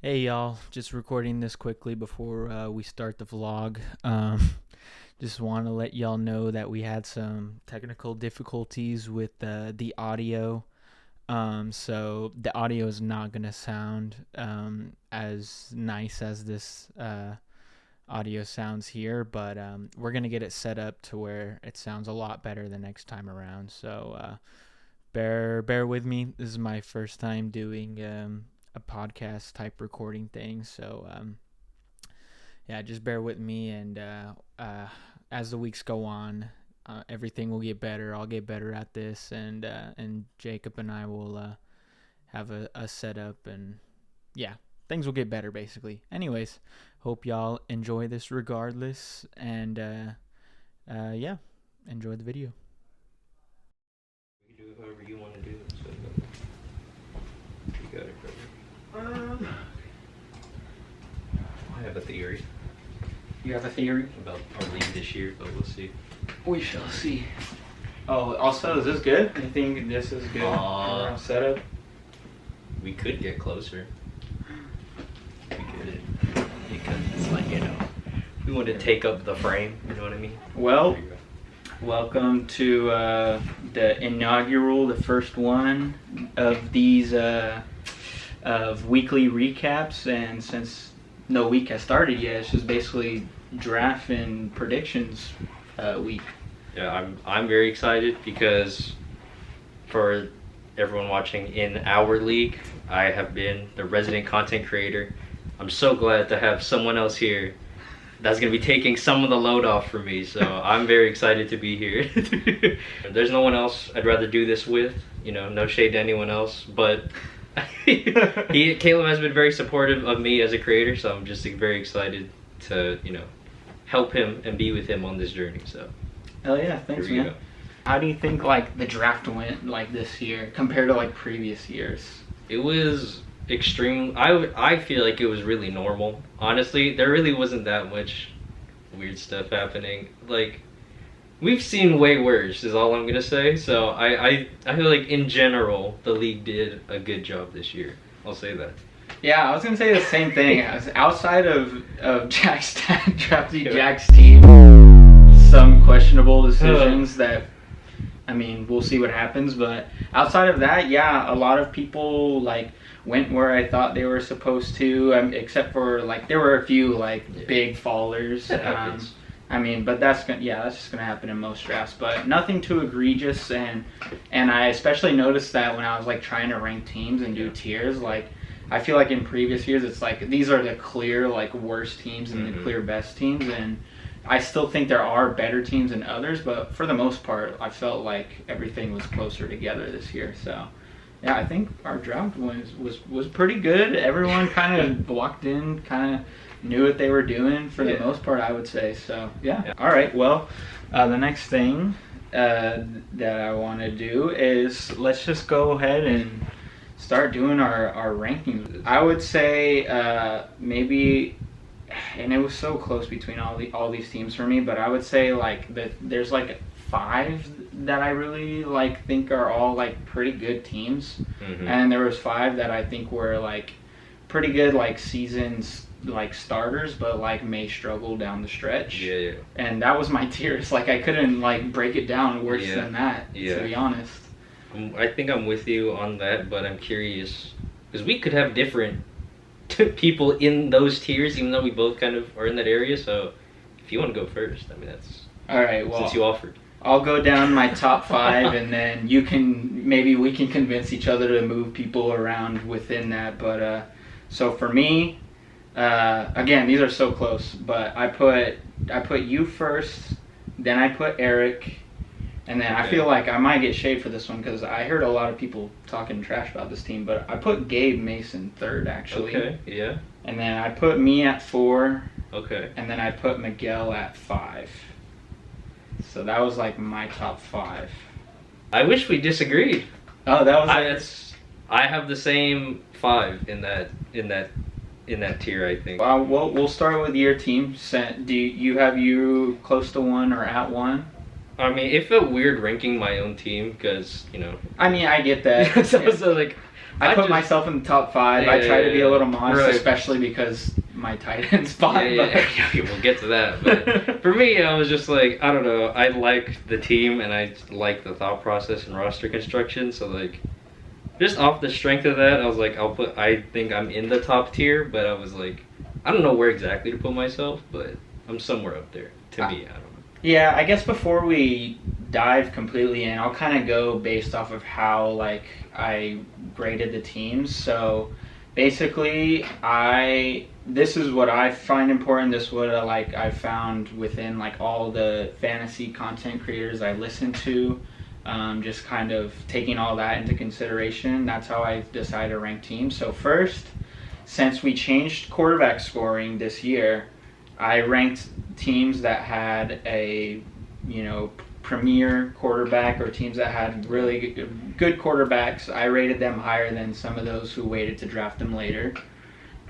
Hey y'all, just recording this quickly before we start the vlog. Just want to let y'all know that we had some technical difficulties with the audio. So the audio is not gonna sound as nice as this audio sounds here, but we're gonna get it set up to where it sounds a lot better the next time around. So bear with me. This is my first time doing a podcast type recording thing, so yeah, just bear with me. And as the weeks go on, everything will get better. I'll get better at this, and Jacob and I will have a setup, and yeah, things will get better basically. Anyways, hope y'all enjoy this regardless, and yeah, enjoy the video. You can do it however you want to do it. So you got it covered. I have a theory You have a theory? about our league this year, but we'll see. We shall see. Oh, also, is this good? You think this is good? Our setup? We could get closer. We could. Because it's like, we want to take up the frame, you know what I mean? Well, welcome to the inaugural, the first one of these of weekly recaps. And since no week has started yet, it's just basically draft and predictions week. Yeah, I'm very excited because for everyone watching in our league, I have been the resident content creator. I'm so glad to have someone else here that's going to be taking some of the load off for me, so I'm very excited to be here. There's no one else I'd rather do this with, no shade to anyone else, but Caleb has been very supportive of me as a creator, so I'm just very excited to, help him and be with him on this journey. So Hell yeah, thanks, man. Go. How do you think the draft went this year compared to previous years? It was extreme. I feel like it was really normal. Honestly, there really wasn't that much weird stuff happening. We've seen way worse is all I'm gonna say. So I feel like in general the league did a good job this year. I'll say that. Yeah, I was gonna say the same thing. Outside of Jack's Jack's team, some questionable decisions that, we'll see what happens. But outside of that, yeah, a lot of people went where I thought they were supposed to, except for there were a few big fallers. But that's just gonna happen in most drafts. But nothing too egregious. And I especially noticed that when I was trying to rank teams and do tiers, I feel in previous years it's these are the clear worst teams and the clear best teams, and I still think there are better teams than others, but for the most part I felt like everything was closer together this year. So yeah, I think our draft was pretty good. Everyone kind of walked in, kind of knew what they were doing for the most part, I would say. So yeah. All right, well, the next thing that I want to do is let's just go ahead and start doing our rankings. I would say maybe, and it was so close between all these teams for me, but I would say that there's 5 that I really think are all pretty good teams, and there was 5 that I think were pretty good seasons starters, but may struggle down the stretch. Yeah. And that was my tiers. I couldn't break it down worse than that, to be honest. I think I'm with you on that, but I'm curious because we could have different people in those tiers, even though we both kind of are in that area. So if you want to go first, that's all right. Well, since you offered, I'll go down my top 5, and then we can convince each other to move people around within that. But so for me, again, these are so close, but I put you first, then I put Eric. And then I feel I might get shade for this one because I heard a lot of people talking trash about this team, but I put Gabe Mason 3rd, actually. Okay, yeah. And then I put me at 4. Okay. And then I put Miguel at 5. So that was my top 5. I wish we disagreed. Oh, that was I have the same 5 in that tier, I think. We'll start with your team. Do you have you close to 1 or at 1? It felt weird ranking my own team because, I get that. So I put myself in the top 5. I try to be a little modest, right. especially because my tight end spot. Yeah. We'll get to that. But for me, I was just like, I don't know. I like the team and I like the thought process and roster construction. So like, just off the strength of that, I was like, I think I'm in the top tier. But I was like, I don't know where exactly to put myself, but I'm somewhere up there. To me, I don't know. Yeah, I guess before we dive completely in, I'll kind of go based off of how like I graded the teams. So basically, this is what I find important. This is what I found within like all the fantasy content creators I listen to. Just kind of taking all that into consideration. That's how I decide to rank teams. So first, since we changed quarterback scoring this year, I ranked teams that had a, premier quarterback or teams that had really good quarterbacks. I rated them higher than some of those who waited to draft them later.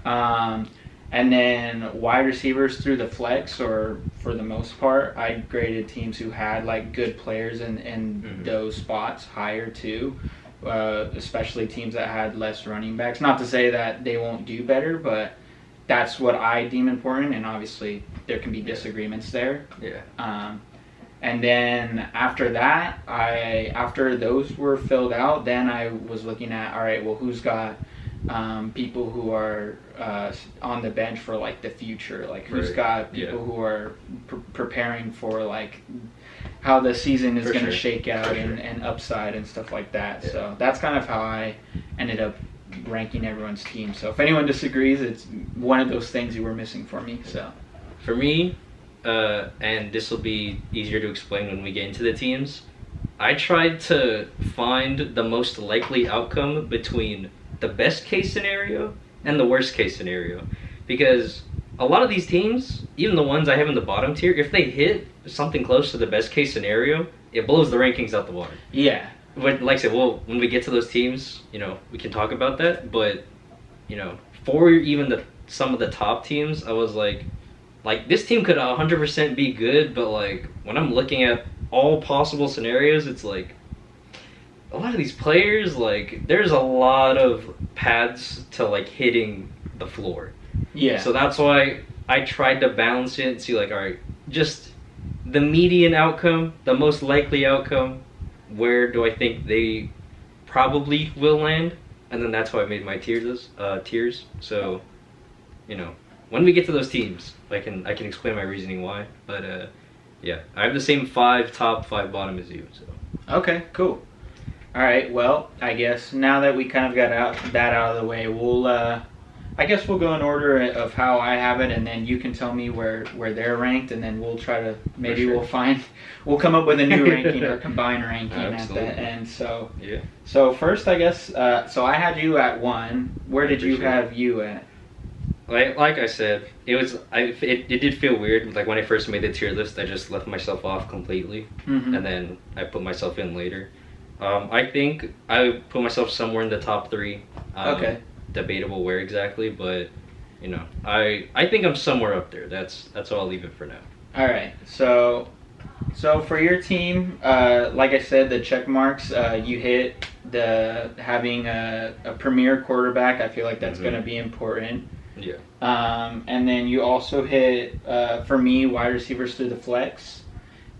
And then wide receivers through the flex, or for the most part, I graded teams who had like good players in those spots higher too. Especially teams that had less running backs. Not to say that they won't do better, but that's what I deem important, and obviously there can be disagreements there. Yeah. And then after that, after those were filled out, then I was looking at, all right, well, who's got people who are on the bench for like the future, like who's got people who are preparing for like how the season is going to shake out and upside and stuff like that. Yeah. So that's kind of how I ended up ranking everyone's team. So if anyone disagrees, it's one of those things you were missing for me. So for me, and this will be easier to explain when we get into the teams, I tried to find the most likely outcome between the best case scenario and the worst case scenario, because a lot of these teams, even the ones I have in the bottom tier, if they hit something close to the best case scenario, it blows the rankings out the water. Yeah. But like I said, well, when we get to those teams, we can talk about that. But, for even some of the top teams, I was like this team could 100% be good, but like when I'm looking at all possible scenarios, it's like a lot of these players, like there's a lot of paths to like hitting the floor. Yeah. So that's why I tried to balance it and see like, all right, just the median outcome, the most likely outcome, where do I think they probably will land, and then that's how I made my tiers. So, when we get to those teams, I can explain my reasoning why. But yeah, I have the same 5 top, 5 bottom as you. So. Okay, cool. All right. Well, I guess now that we kind of got that out of the way, we'll go in order of how I have it, and then you can tell me where they're ranked, and then we'll try to we'll come up with a new ranking or combined ranking at the end. So yeah. So first, I guess, so I had you at 1. Where did you have you at? Like I said, it did feel weird. Like when I first made the tier list, I just left myself off completely, and then I put myself in later. I think I put myself somewhere in the top 3. Okay. Debatable where exactly, but I think I'm somewhere up there. That's how I'll leave it for now. All right. So for your team, like I said, the check marks, you hit the having a premier quarterback. I feel like that's going to be important. Yeah. And then you also hit, for me, wide receivers through the flex.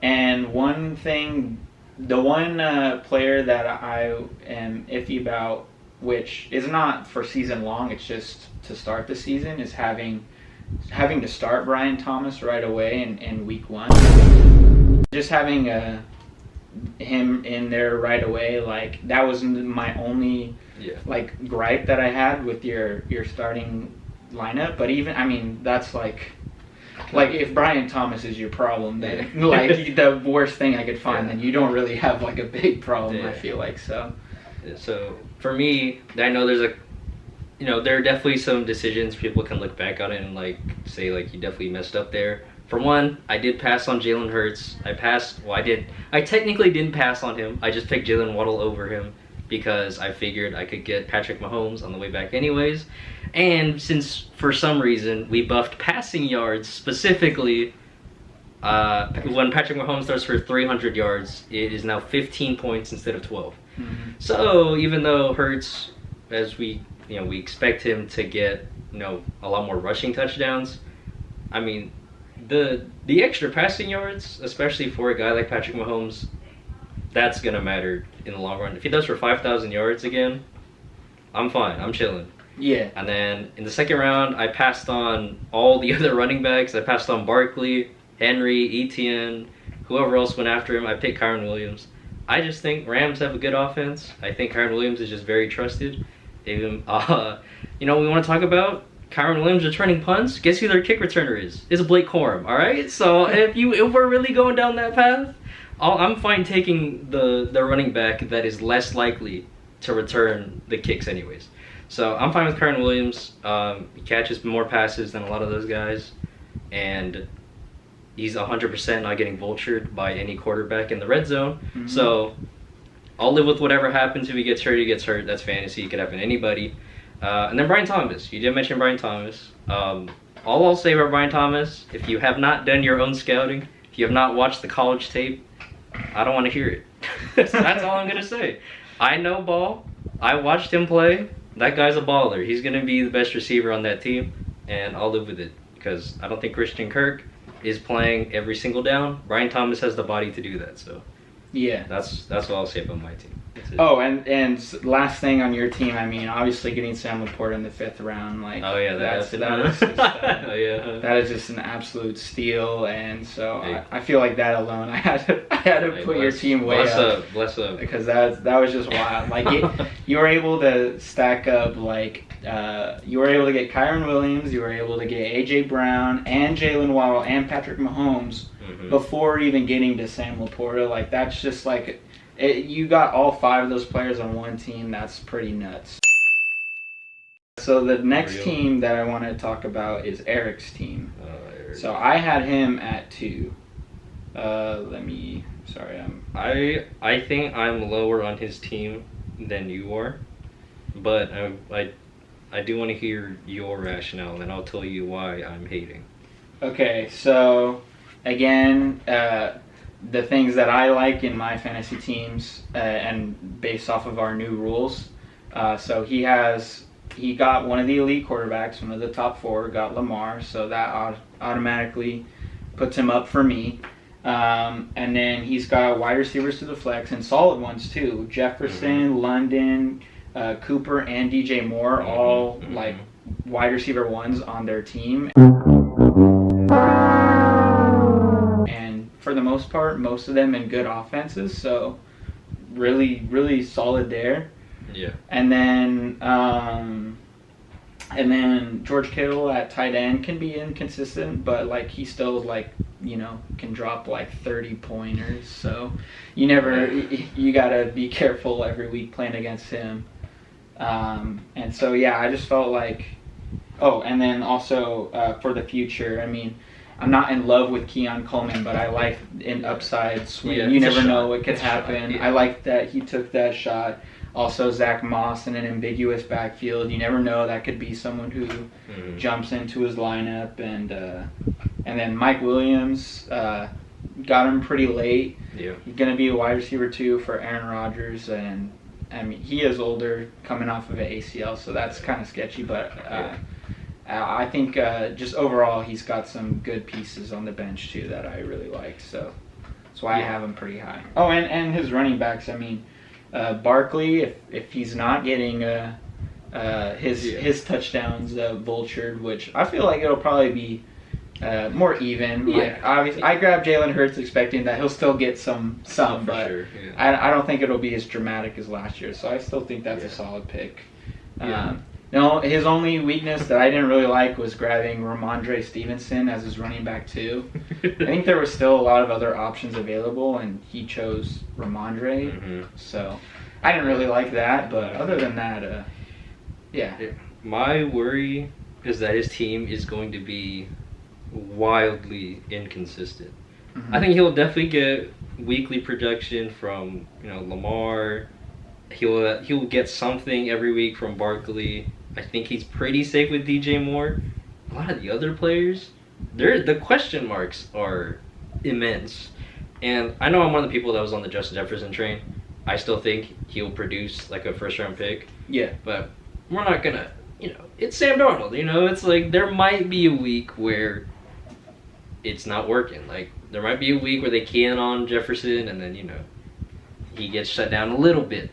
And one thing, the one player that I am iffy about, which is not for season long, it's just to start the season, is having to start Brian Thomas right away in week 1. Just having him in there right away, like that was my only like gripe that I had with your starting lineup. But even that's like if Brian Thomas is your problem, then like the worst thing I could find, then you don't really have like a big problem. I feel like so. So for me, I know there's there are definitely some decisions people can look back on it and like say like you definitely messed up there. For one, I did pass on Jalen Hurts. I technically didn't pass on him. I just picked Jalen Waddle over him because I figured I could get Patrick Mahomes on the way back anyways. And since for some reason we buffed passing yards specifically, when Patrick Mahomes throws for 300 yards, it is now 15 points instead of 12. Mm-hmm. So even though Hurts as we expect him to get a lot more rushing touchdowns. I mean, the extra passing yards, especially for a guy like Patrick Mahomes, that's gonna matter in the long run. If he does for 5,000 yards again, I'm fine. I'm chilling. Yeah. And then in the second round, I passed on all the other running backs. I passed on Barkley, Henry, Etienne, whoever else went after him. I picked Kyren Williams. I just think Rams have a good offense. I think Kyren Williams is just very trusted. Even, we want to talk about Kyren Williams returning punts. Guess who their kick returner is? It's Blake Corum. All right. So if we're really going down that path, I'm fine taking the running back that is less likely to return the kicks anyways. So I'm fine with Kyren Williams. He catches more passes than a lot of those guys, and he's 100% not getting vultured by any quarterback in the red zone. Mm-hmm. So I'll live with whatever happens. If he gets hurt, he gets hurt. That's fantasy. It could happen to anybody. And then Brian Thomas. You did mention Brian Thomas. All I'll say about Brian Thomas, if you have not done your own scouting, if you have not watched the college tape, I don't want to hear it. That's all I'm going to say. I know ball. I watched him play. That guy's a baller. He's going to be the best receiver on that team, and I'll live with it because I don't think Christian Kirk is playing every single down. Brian Thomas has the body to do that, so yeah, that's what I'll say about my team. Oh, and last thing on your team, I mean, obviously getting Sam Laporta in the 5th round, like, oh yeah, that is just an absolute steal, and so I feel like that alone, I had to put your team way up. Bless up. Because that was just wild. Like you were able to stack up, like you were able to get Kyren Williams, you were able to get AJ Brown and Jalen Waddle and Patrick Mahomes before even getting to Sam Laporta. Like that's just like. You got all 5 of those players on one team. That's pretty nuts. So the next team that I want to talk about is Eric's team. Eric. So I had him at 2. I think I'm lower on his team than you are, but I do want to hear your rationale, and I'll tell you why I'm hating. Okay, so again. The things that I like in my fantasy teams and based off of our new rules. So he got one of the elite quarterbacks, one of the top 4, got Lamar, so that automatically puts him up for me. And then he's got wide receivers to the flex and solid ones too. Jefferson, London, Cooper, and DJ Moore, all like wide receiver 1s on their team. For the most part, most of them in good offenses, so really, really solid there. Yeah. And then George Kittle at tight end can be inconsistent, but like he still can drop like 30 pointers. So you gotta be careful every week playing against him. And so yeah, I just felt like. Oh, and then also for the future, I mean. I'm not in love with Keon Coleman, but I like an upside swing. Yeah, you never know what could happen. Yeah. I like that he took that shot. Also, Zach Moss in an ambiguous backfield. You never know. That could be someone who jumps into his lineup. And then Mike Williams got him pretty late. Yeah. He's going to be a wide receiver, too, for Aaron Rodgers. And, I mean, he is older coming off of an ACL, so that's kind of sketchy. But I think just overall he's got some good pieces on the bench too that I really like, so that's why I have him pretty high. Oh, and his running backs. I mean, Barkley, if he's not getting his touchdowns vultured, which I feel like it'll probably be more even. Yeah. Like, obviously, I grabbed Jalen Hurts expecting that he'll still get some, but sure. Yeah. I don't think it'll be as dramatic as last year. So I still think that's a solid pick. Yeah. No, his only weakness that I didn't really like was grabbing Ramondre Stevenson as his running back too. I think there was still a lot of other options available, and he chose Ramondre. So I didn't really like that, but other than that, yeah. My worry is that his team is going to be wildly inconsistent. I think he'll definitely get weekly production from Lamar. He'll get something every week from Barkley. I think he's pretty safe with DJ Moore. A lot of the other players, the question marks are immense. And I know I'm one of the people that was on the Justin Jefferson train. I still think he'll produce like a first round pick. Yeah. But we're not gonna, it's Sam Darnold. It's like there might be a week where it's not working. Like there might be a week where they key in on Jefferson, and then he gets shut down a little bit,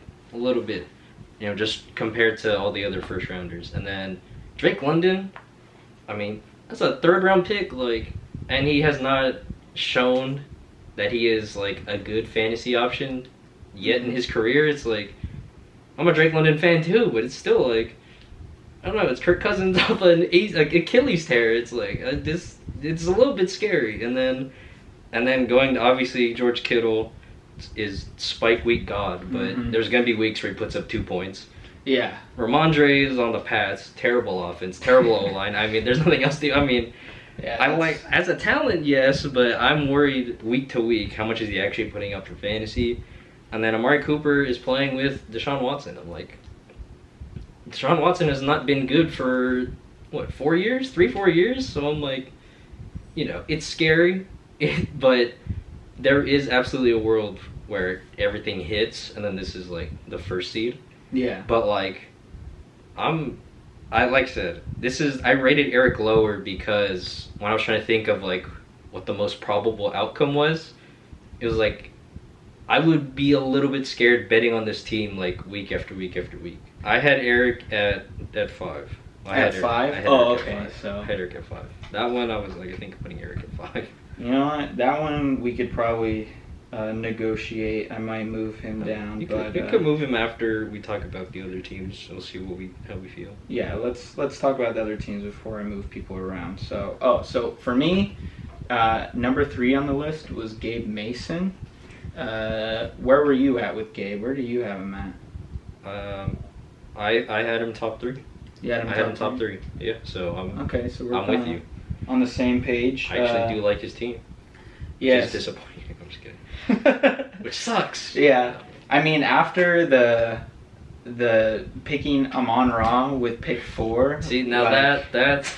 just compared to all the other first rounders. And then Drake London, I mean, that's a 3rd round pick, like, and he has not shown that he is like a good fantasy option yet in his career. It's like I'm a Drake London fan too, but it's still like I don't know. It's Kirk Cousins off an Achilles tear. It's like this. It's a little bit scary. And then going to obviously George Kittle is spike week god, but there's gonna be weeks where he puts up 2 points. Yeah. Ramondre is on the Pats. Terrible offense. Terrible O line. I mean, there's nothing else to. I mean. Yeah, I like as a talent, yes, but I'm worried week to week how much is he actually putting up for fantasy. And then Amari Cooper is playing with Deshaun Watson. I'm like, Deshaun Watson has not been good for 4 years, 3-4 years. So I'm like, it's scary, but there is absolutely a world where everything hits, and then this is like the 1st seed. Yeah. But like, I said, I rated Eric lower because when I was trying to think of like what the most probable outcome was, it was like I would be a little bit scared betting on this team like week after week after week. I had Eric at 5. At 5? Okay. So I had Eric at 5. That one I was like, I think putting Eric at 5. You know what? That one we could probably negotiate. I might move him down, You but could move him after we talk about the other teams. We'll see how we feel. Yeah, let's talk about the other teams before I move people around. So for me, number 3 on the list was Gabe Mason. Where were you at with Gabe? Where do you have him at? I had him top 3. Yeah, I had him top 3. Yeah, so I'm with you. On the same page. I actually do like his team. Yes. Which is disappointing. I'm just kidding. Which sucks. Yeah. I mean, after the picking Amon-Ra with pick 4. See, now like, that's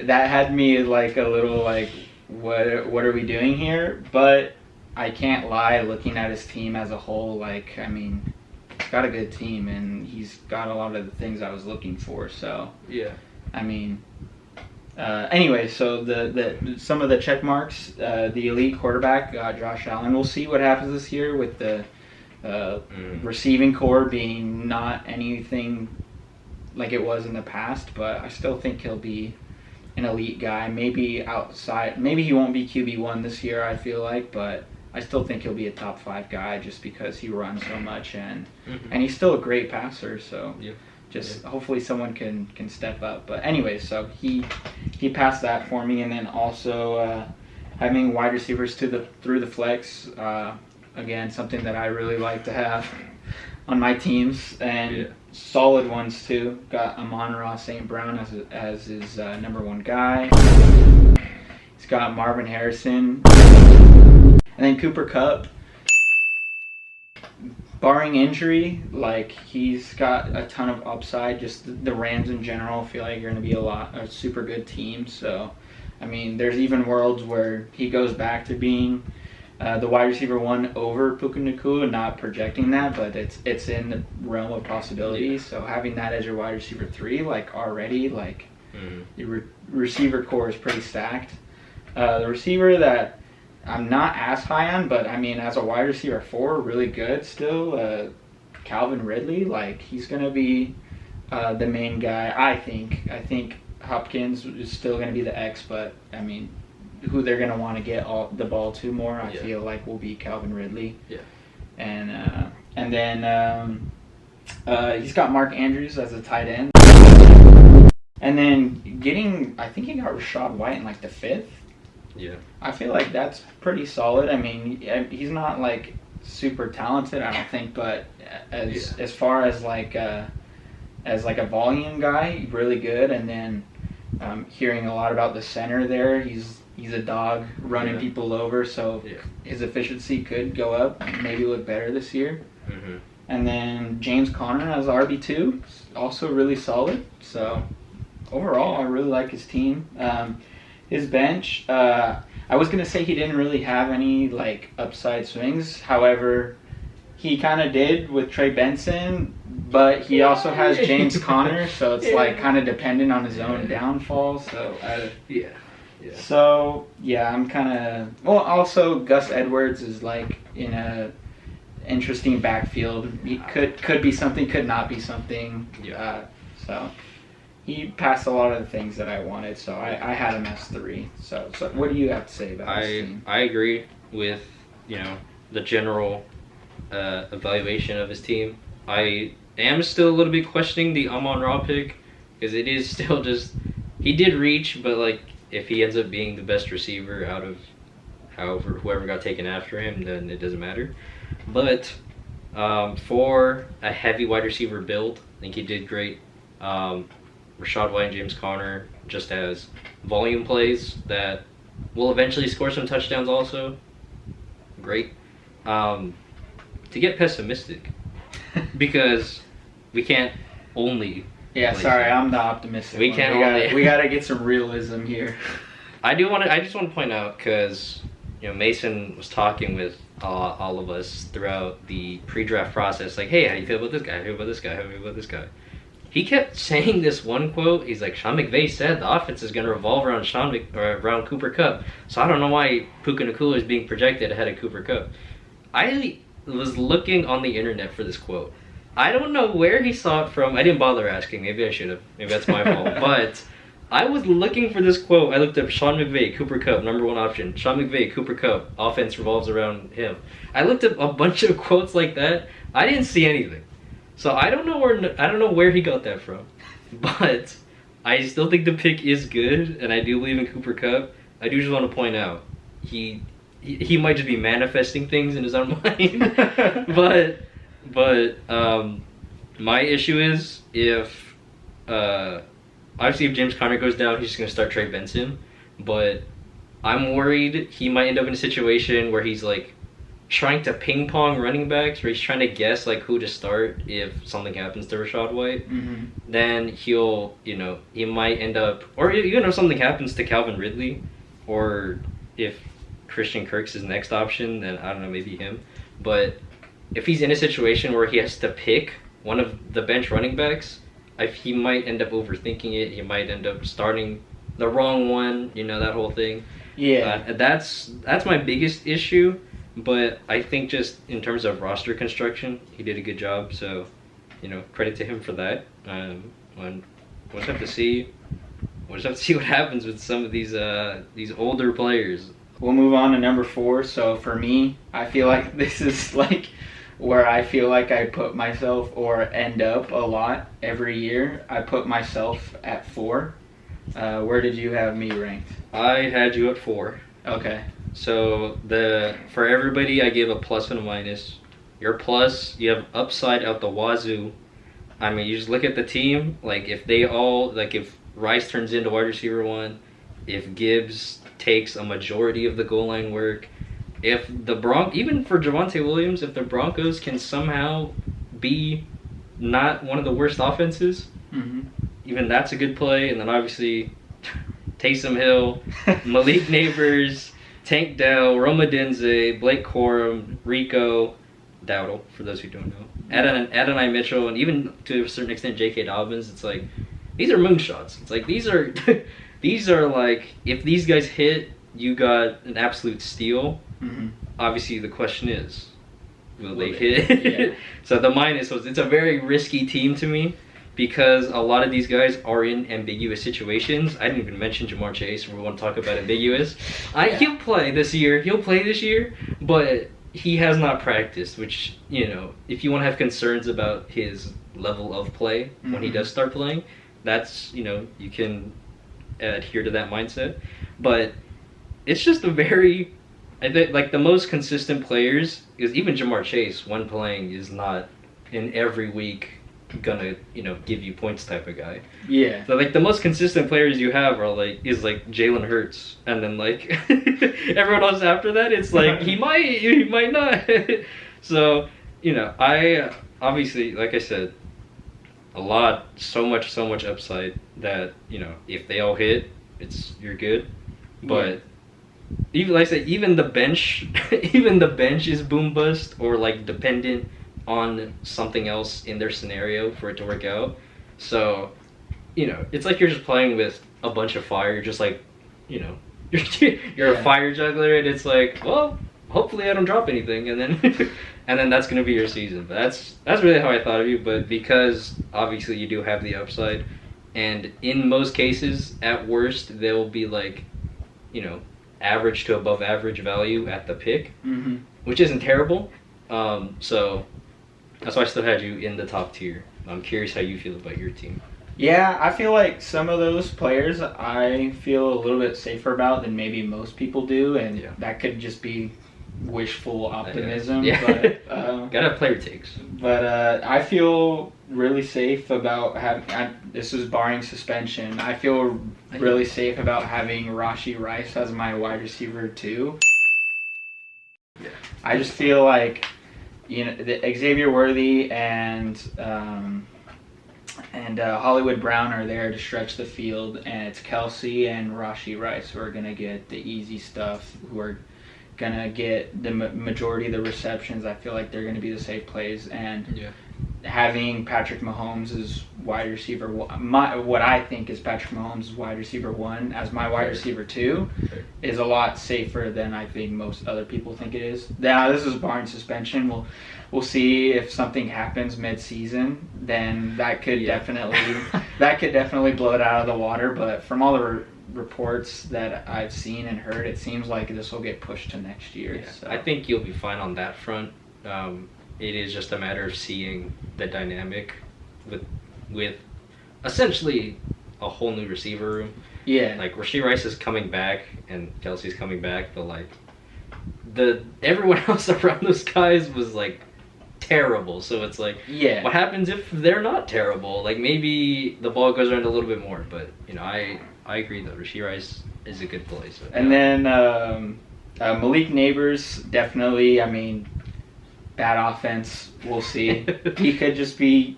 that had me like a little like, what are we doing here? But I can't lie, looking at his team as a whole, like, I mean, he's got a good team and he's got a lot of the things I was looking for. So yeah. I mean, anyway, so the some of the check marks, the elite quarterback, Josh Allen. We'll see what happens this year with the receiving core being not anything like it was in the past, but I still think he'll be an elite guy. Maybe outside, maybe he won't be QB1 this year, I feel like, but I still think he'll be a top 5 guy just because he runs so much and he's still a great passer, so hopefully someone can step up. But anyway, so he passed that for me, and then also having wide receivers through the flex, again, something that I really like to have on my teams, and solid ones too. Got Amon-Ra St. Brown as his number 1 guy. He's got Marvin Harrison, and then Cooper Kupp. Barring injury, like, he's got a ton of upside. Just the Rams in general feel like you're going to be a super good team. So, I mean, there's even worlds where he goes back to being the wide receiver 1 over Puka Nacua, not projecting that, but it's in the realm of possibilities. So having that as your wide receiver 3, like, already, like, the receiver core is pretty stacked. The receiver that I'm not as high on, but I mean, as a wide receiver 4, really good still. Calvin Ridley, like, he's going to be the main guy, I think. I think Hopkins is still going to be the X, but I mean, who they're going to want to get the ball to more, I feel like, will be Calvin Ridley. Yeah. And then he's got Mark Andrews as a tight end. And then I think he got Rachaad White in like the 5th. Yeah. I feel like that's pretty solid. I mean, he's not like super talented, I don't think, but as far as like a volume guy, really good. And then hearing a lot about the center there, he's a dog running people over, so his efficiency could go up, maybe look better this year. And then James Conner as RB2, also really solid. So overall, I really like his team. His bench, I was going to say he didn't really have any like upside swings. However, he kind of did with Trey Benson, but he also has James Conner, so it's like kind of dependent on his own downfall. So Yeah. So yeah, I'm kind of also Gus Edwards is like in a interesting backfield. He could be something, could not be something. Yeah. So he passed a lot of the things that I wanted. So I had him as 3. So what do you have to say about this team? I agree with the general evaluation of his team. I am still a little bit questioning the Amon-Ra pick because it is still just he did reach, but like if he ends up being the best receiver out of whoever got taken after him, then it doesn't matter. But for a heavy wide receiver build, I think he did great. Rachaad White and James Conner just as volume plays that will eventually score some touchdowns also. Great. To get pessimistic, because we can't only... Yeah, sorry, I'm the optimistic we one. can't we gotta get some realism here. I just want to point out, because Mason was talking with all of us throughout the pre-draft process, like, hey, how do you feel about this guy? How do you feel about this guy? How do you feel about this guy? He kept saying this one quote. He's like, Sean McVay said the offense is going to revolve around around Cooper Kupp. So I don't know why Puka Nacua is being projected ahead of Cooper Kupp. I was looking on the internet for this quote. I don't know where he saw it from. I didn't bother asking. Maybe I should have. Maybe that's my fault. But I was looking for this quote. I looked up Sean McVay, Cooper Kupp, number 1 option. Sean McVay, Cooper Kupp, offense revolves around him. I looked up a bunch of quotes like that. I didn't see anything. So I don't know where he got that from. But I still think the pick is good, and I do believe in Cooper Kupp. I do just want to point out he might just be manifesting things in his own mind. But my issue is if obviously if James Conner goes down, he's just gonna start Trey Benson. But I'm worried he might end up in a situation where he's like trying to ping pong running backs, where he's trying to guess like who to start if something happens to Rachaad White. Mm-hmm. Then he might end up, or even if something happens to Calvin Ridley, or if Christian Kirk's his next option, then I don't know, maybe him. But if he's in a situation where he has to pick one of the bench running backs, he might end up overthinking it. He might end up starting the wrong one, that whole thing. Yeah. That's my biggest issue. But I think just in terms of roster construction, he did a good job. So, credit to him for that. And we'll just have to see. We'll just have to see what happens with some of these older players. We'll move on to number 4. So for me, I feel like this is like where I feel like I put myself or end up a lot every year. I put myself at 4. Where did you have me ranked? I had you at 4. Okay. So for everybody, I gave a plus and a minus. Your plus, you have upside out the wazoo. I mean, you just look at the team. Like if if Rice turns into wide receiver 1, if Gibbs takes a majority of the goal line work, if even for Javonte Williams, if the Broncos can somehow be not one of the worst offenses, even that's a good play. And then obviously Taysom Hill, Malik Neighbors, Tank Dell, Roma Denze, Blake Corum, Rico Dowdle, for those who don't know, Adonai Mitchell, and even to a certain extent J.K. Dobbins. It's like these are moonshots. It's like these are like if these guys hit, you got an absolute steal. Mm-hmm. Obviously, the question is, will they hit? Yeah. So the minus was it's a very risky team to me because a lot of these guys are in ambiguous situations. I didn't even mention Ja'Marr Chase. We want to talk about ambiguous. He'll play this year, but he has not practiced, which, if you want to have concerns about his level of play when he does start playing, that's, you can adhere to that mindset. But it's just the most consistent players, because even Ja'Marr Chase, when playing, is not in every week gonna give you points type of guy. Yeah. So the most consistent players you have are Jalen Hurts, and then everyone else after that, it's he might not. So I obviously, like I said, so much upside that if they all hit, you're good. But even like I said, even the bench, even the bench is boom bust or like dependent on something else in their scenario for it to work out. So, it's like you're just playing with a bunch of fire. You're just like, you're a fire juggler, and it's like, well, hopefully I don't drop anything, and then and then that's gonna be your season. But that's really how I thought of you. But because obviously you do have the upside, and in most cases, at worst, they'll be like, average to above average value at the pick, which isn't terrible. So that's why I still had you in the top tier. I'm curious how you feel about your team. Yeah, I feel like some of those players I feel a little bit safer about than maybe most people do, and that could just be wishful optimism. Yeah. But, gotta have player takes. But I feel really safe about having. This is barring suspension. I feel really safe about having Rashee Rice as my wide receiver too. Yeah. I just feel like Xavier Worthy and Hollywood Brown are there to stretch the field, and it's Kelsey and Rashee Rice who are going to get the easy stuff, who are going to get the majority of the receptions. I feel like they're going to be the safe plays, and having Patrick Mahomes as wide receiver, what I think is Patrick Mahomes' wide receiver 1 as my wide receiver 2 is a lot safer than I think most other people think it is. Now, this is barring suspension. We'll see if something happens mid-season, then that could definitely blow it out of the water. But from all the reports that I've seen and heard, it seems like this will get pushed to next year. Yeah. So. I think you'll be fine on that front. It is just a matter of seeing the dynamic with essentially a whole new receiver room. Yeah. Like Rashee Rice is coming back and Kelsey's coming back, but like everyone else around those guys was like terrible. So it's like, what happens if they're not terrible? Like maybe the ball goes around a little bit more, but I agree though. Rashee Rice is a good play. So and then Malik Neighbors, definitely. I mean, bad offense. We'll see. He could just be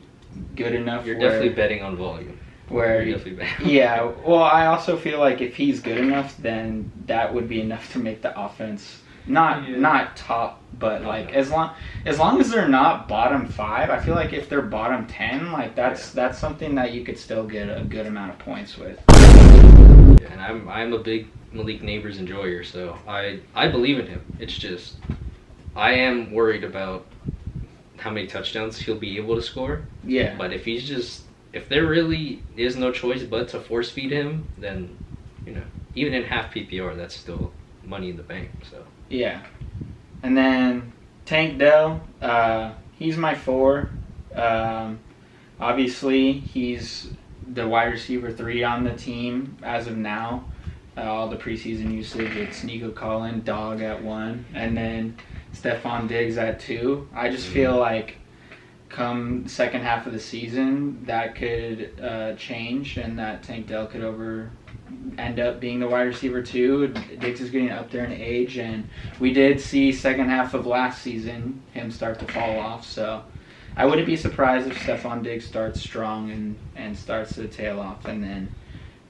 good enough. You're definitely betting on volume. Yeah. Well, I also feel like if he's good enough, then that would be enough to make the offense not top, but like as long as they're not bottom 5, I feel like if they're bottom 10, like that's something that you could still get a good amount of points with. Yeah, and I'm a big Malik Neighbors enjoyer, so I believe in him. It's just I am worried about how many touchdowns he'll be able to score. Yeah. But if there really is no choice but to force feed him, then even in half PPR, that's still money in the bank. So. Yeah. And then Tank Dell, he's my 4. Obviously, he's the wide receiver 3 on the team as of now. All the preseason usage, it's Nico Collin, Dog at 1, and then Stephon Diggs at 2. I just feel like come second half of the season, that could change, and that Tank Dell could end up being the wide receiver 2. Diggs is getting up there in age, and we did see second half of last season him start to fall off, so I wouldn't be surprised if Stephon Diggs starts strong and starts to tail off, and then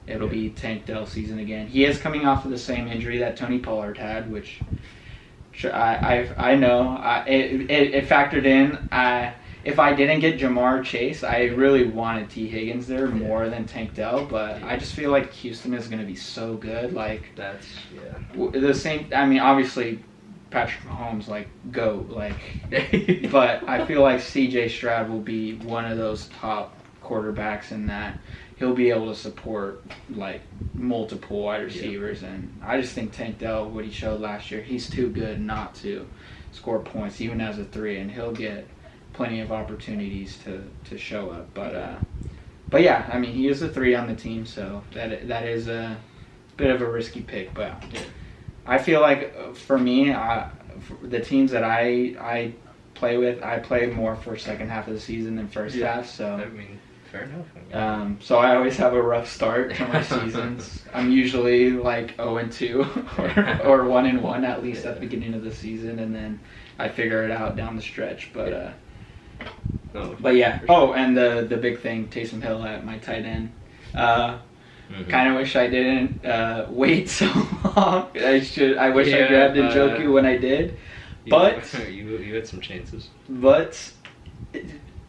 it'll be Tank Dell season again. He is coming off of the same injury that Tony Pollard had, which I know it factored in. If I didn't get Jamar Chase, I really wanted T. Higgins there more than Tank Dell, but I just feel like Houston is going to be so good. Like the same. I mean, obviously Patrick Mahomes, like GOAT, like, but I feel like C.J. Stroud will be one of those top quarterbacks in that he'll be able to support like multiple wide receivers, and I just think Tank Dell, what he showed last year, he's too good not to score points even as a 3, and he'll get plenty of opportunities to show up. But yeah, I mean, he is a 3 on the team, so that is a bit of a risky pick, but I feel like for me, for the teams that I play with, I play more for second half of the season than first half, so I mean, fair enough. So I always have a rough start to my seasons. I'm usually like 0-2 or 1-1 at least at the beginning of the season, and then I figure it out down the stretch. But yeah. Oh, and the big thing, Taysom Hill at my tight end. Kind of wish I didn't wait so long. I wish I grabbed Njoku when I did. But you had some chances. But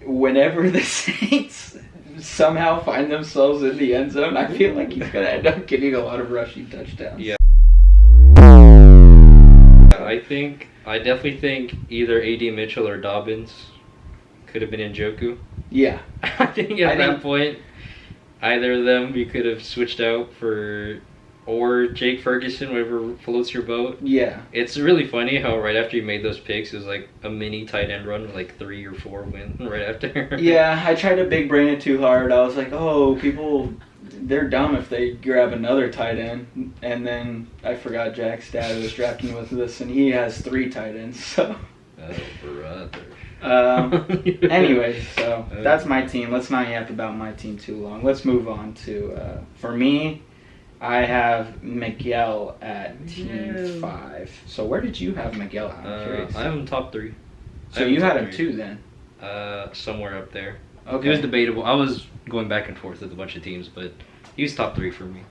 whenever the Saints somehow find themselves in the end zone, I feel like he's gonna end up getting a lot of rushing touchdowns. Yeah. I definitely think either A.D. Mitchell or Dobbins could have been Njoku. Yeah. I think at that point, either of them you could have switched out for, or Jake Ferguson, whatever floats your boat. Yeah. It's really funny how right after you made those picks, it was like a mini tight end run, like 3 or 4 win right after. Yeah, I tried to big brain it too hard. I was like, oh, people, they're dumb if they grab another tight end. And then I forgot Jack's dad was drafting with this, and he has 3 tight ends, so. Oh, brother. Anyway, so that's my team. Let's not yap about my team too long. Let's move on to, for me, I have Miguel at team 5. So where did you have Miguel at? I'm curious. I have him top 3. So you had him 2 then? Somewhere up there. Okay. It was debatable. I was going back and forth with a bunch of teams, but he was top 3 for me.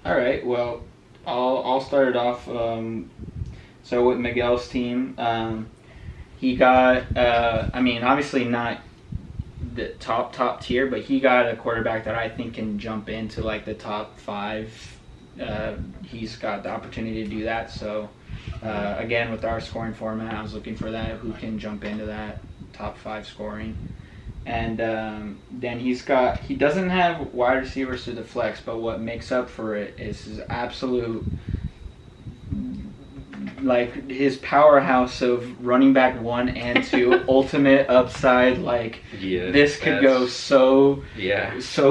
All right. Well, I'll start it off. So with Miguel's team, he got. Obviously not the top tier, but he got a quarterback that I think can jump into like the top 5. He's got the opportunity to do that. So again, with our scoring format, I was looking for that who can jump into that top 5 scoring. And then he doesn't have wide receivers to the flex, but what makes up for it is his absolute, like, his powerhouse of running back 1 and 2, ultimate upside. Like, this could go so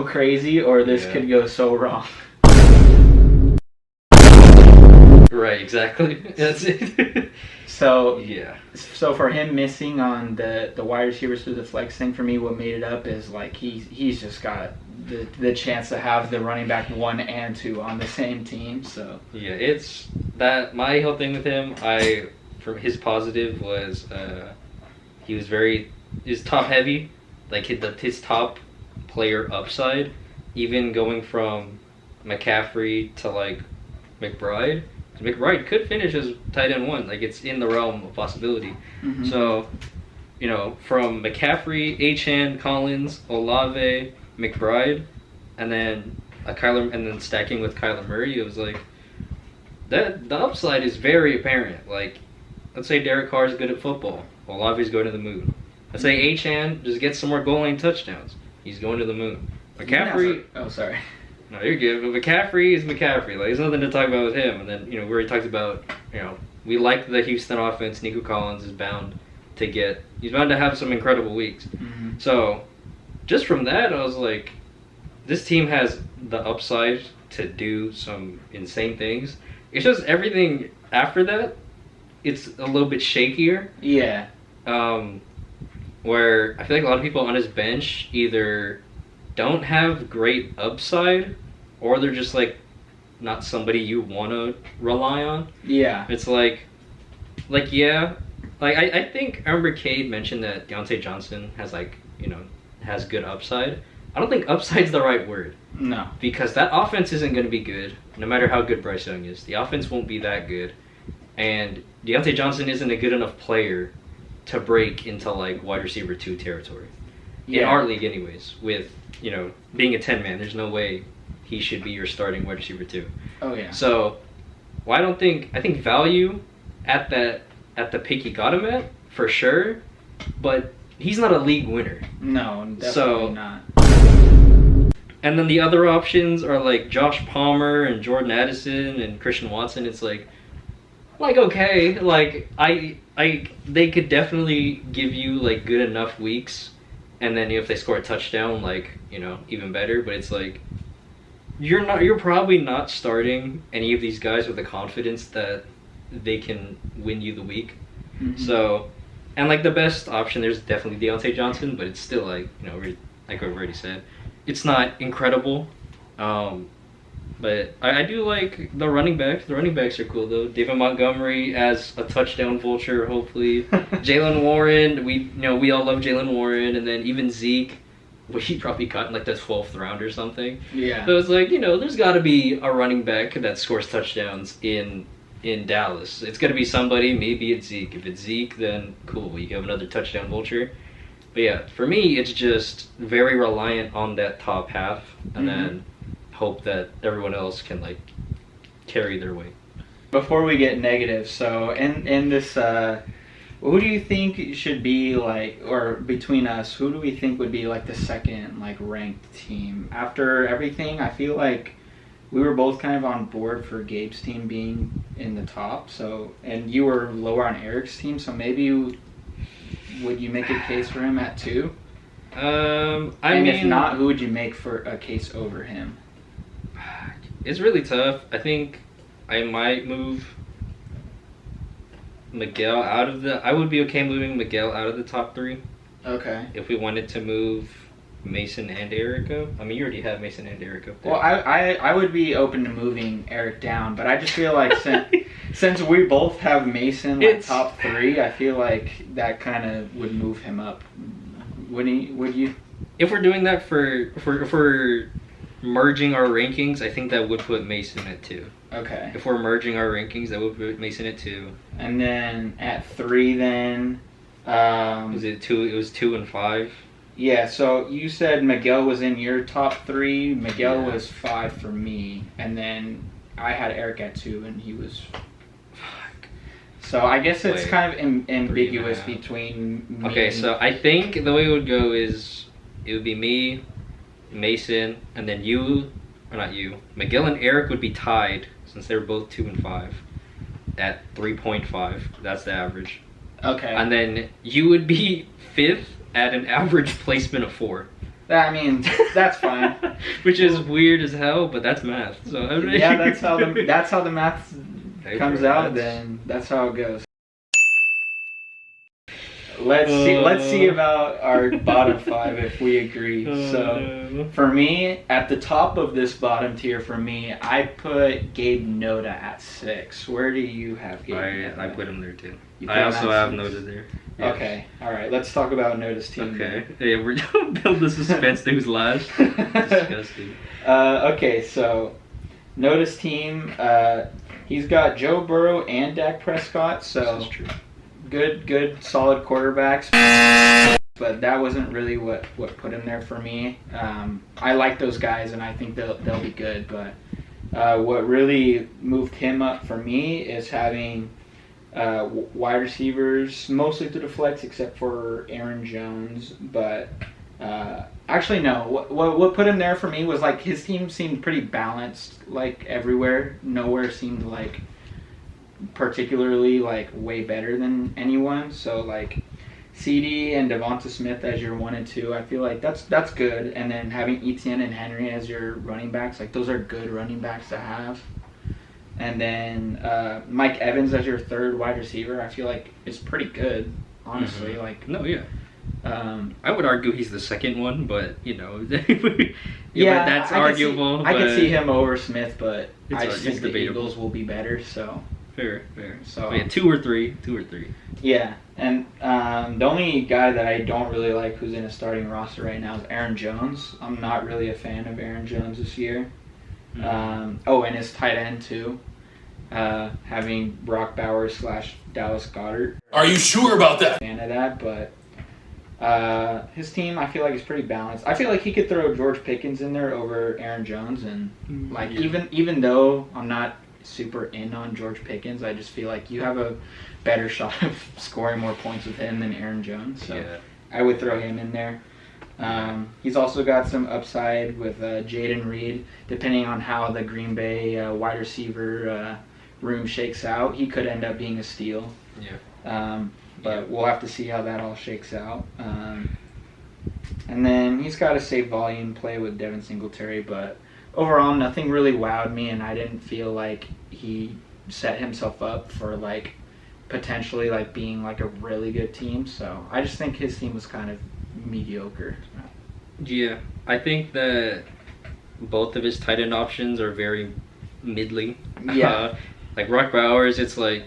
crazy, or this could go so wrong. Right, exactly. That's it. So for him missing on the wide receivers through the flex thing, for me, what made it up is like he's just got the chance to have the running back 1 and 2 on the same team. So yeah, it's that my whole thing with him. From his positive was he was top heavy, like his top player upside, even going from McCaffrey to like McBride. McBride could finish as tight end 1. Like, it's in the realm of possibility. Mm-hmm. So, from McCaffrey, Achane, Collins, Olave, McBride, and then stacking with Kyler Murray, it was like that. The upside is very apparent. Like, let's say Derek Carr is good at football. Olave's going to the moon. Let's say Achane just gets some more goal line touchdowns. He's going to the moon. McCaffrey. Oh, sorry. No, you're good. But McCaffrey is McCaffrey. Like, there's nothing to talk about with him. And then, we already talked about, we like the Houston offense. Nico Collins is bound to have some incredible weeks. Mm-hmm. So, just from that, I was like, this team has the upside to do some insane things. It's just everything after that, it's a little bit shakier. Yeah. Where I feel like a lot of people on his bench either don't have great upside, or they're just like not somebody you want to rely on. Yeah. It's I think I remember Cade mentioned that Deontay Johnson has good upside. I don't think upside's the right word. No. Because that offense isn't going to be good, no matter how good Bryce Young is. The offense won't be that good. And Deontay Johnson isn't a good enough player to break into like wide receiver 2 territory. Yeah. In our league anyways, with being a 10-man, there's no way he should be your starting wide receiver 2. Oh yeah. So, I think value at the pick he got him at for sure, but he's not a league winner. No, definitely not. And then the other options are like Josh Palmer and Jordan Addison and Christian Watson. It's like okay, like they could definitely give you like good enough weeks. And then if they score a touchdown, even better. But it's like you're probably not starting any of these guys with the confidence that they can win you the week. Mm-hmm. So, and like the best option, there's definitely Deontay Johnson, but it's still like I've already said, it's not incredible. But I do like the running backs. The running backs are cool though. David Montgomery as a touchdown vulture, hopefully. Jaylen Warren, we all love Jaylen Warren, and then even Zeke. he probably got in like the 12th round or something. Yeah. So it's like, there's got to be a running back that scores touchdowns in Dallas. It's going to be somebody. Maybe it's Zeke. If it's Zeke, then cool. You have another touchdown vulture. But yeah, for me, it's just very reliant on that top half, and then hope that everyone else can like carry their weight. Before we get negative, so in this, who do you think should be like, or between us, who do we think would be like the second like ranked team after everything? I feel like we were both kind of on board for Gabe's team being in the top. So, and you were lower on Eric's team, so maybe would you make a case for him at 2? If not, who would you make for a case over him? It's really tough. I think I might move Miguel out of the... I would be okay moving Miguel out of the top 3. Okay. If we wanted to move Mason and Erica. I mean, you already have Mason and Erica up there. Well, I would be open to moving Eric down, but I just feel like since we both have Mason like top 3, I feel like that kind of would move him up. Would you? If we're doing that if we're merging our rankings, I think that would put Mason at 2. Okay. If we're merging our rankings, that would put Mason at 2. And then at 3, then was it 2? It was 2 and 5. Yeah. So you said Miguel was in your top 3. Miguel was 5 for me, and then I had Eric at 2, and he was. So I guess it's kind of ambiguous between me. Okay, so I think the way it would go is it would be me, Mason, and then you, or not you, Miguel and Eric would be tied since they were both 2 and 5 at 3.5. That's the average. Okay. And then you would be 5th at an average placement of 4. I mean, that's fine. Which is weird as hell, but that's math. So yeah, that's how the math comes out. Then that's how it goes. Let's see about our bottom 5 if we agree. So for me, at the top of this bottom tier, for me, I put Gabe Noda at 6. Where do you have Gabe Noda? I put him there too. I also have Noda there. Yes. Okay, all right. Let's talk about Noda's team. Okay, yeah, we're gonna build the suspense to who's last. Disgusting. Okay, so Noda's team. He's got Joe Burrow and Dak Prescott. So this is true. Good, solid quarterbacks. But that wasn't really what put him there for me. I like those guys, and I think they'll be good. But what really moved him up for me is having wide receivers, mostly through the flex, except for Aaron Jones. But actually, no. What put him there for me was like his team seemed pretty balanced, like everywhere. Nowhere seemed like particularly like way better than anyone. So like CD and Devonta Smith as your 1 and 2, I feel like that's good. And then having Etienne and Henry as your running backs, like those are good running backs to have. And then Mike Evans as your 3rd wide receiver, I feel like is pretty good, honestly. Mm-hmm. Like no, yeah. I would argue he's the 2nd one, but yeah, but that's arguable. I could see him over Smith, but I just think the debatable. Eagles will be better. So fair. So yeah, 2 or 3. Yeah, and the only guy that I don't really like who's in a starting roster right now is Aaron Jones. I'm not really a fan of Aaron Jones this year. Mm-hmm. And his tight end too, having Brock Bowers / Dallas Goedert. Are you sure about that? Fan of that, but his team I feel like is pretty balanced. I feel like he could throw George Pickens in there over Aaron Jones, and like even though I'm not super in on George Pickens, I just feel like you have a better shot of scoring more points with him than Aaron Jones. So yeah. I would throw him in there. He's also got some upside with Jaden Reed. Depending on how the Green Bay wide receiver room shakes out, he could end up being a steal. Yeah. But we'll have to see how that all shakes out. And then he's got a safe volume play with Devin Singletary, but overall nothing really wowed me, and I didn't feel like he set himself up for like potentially like being like a really good team. So I just think his team was kind of mediocre. Yeah, I think that both of his tight end options are very middling. Yeah. Like Brock Bowers, it's like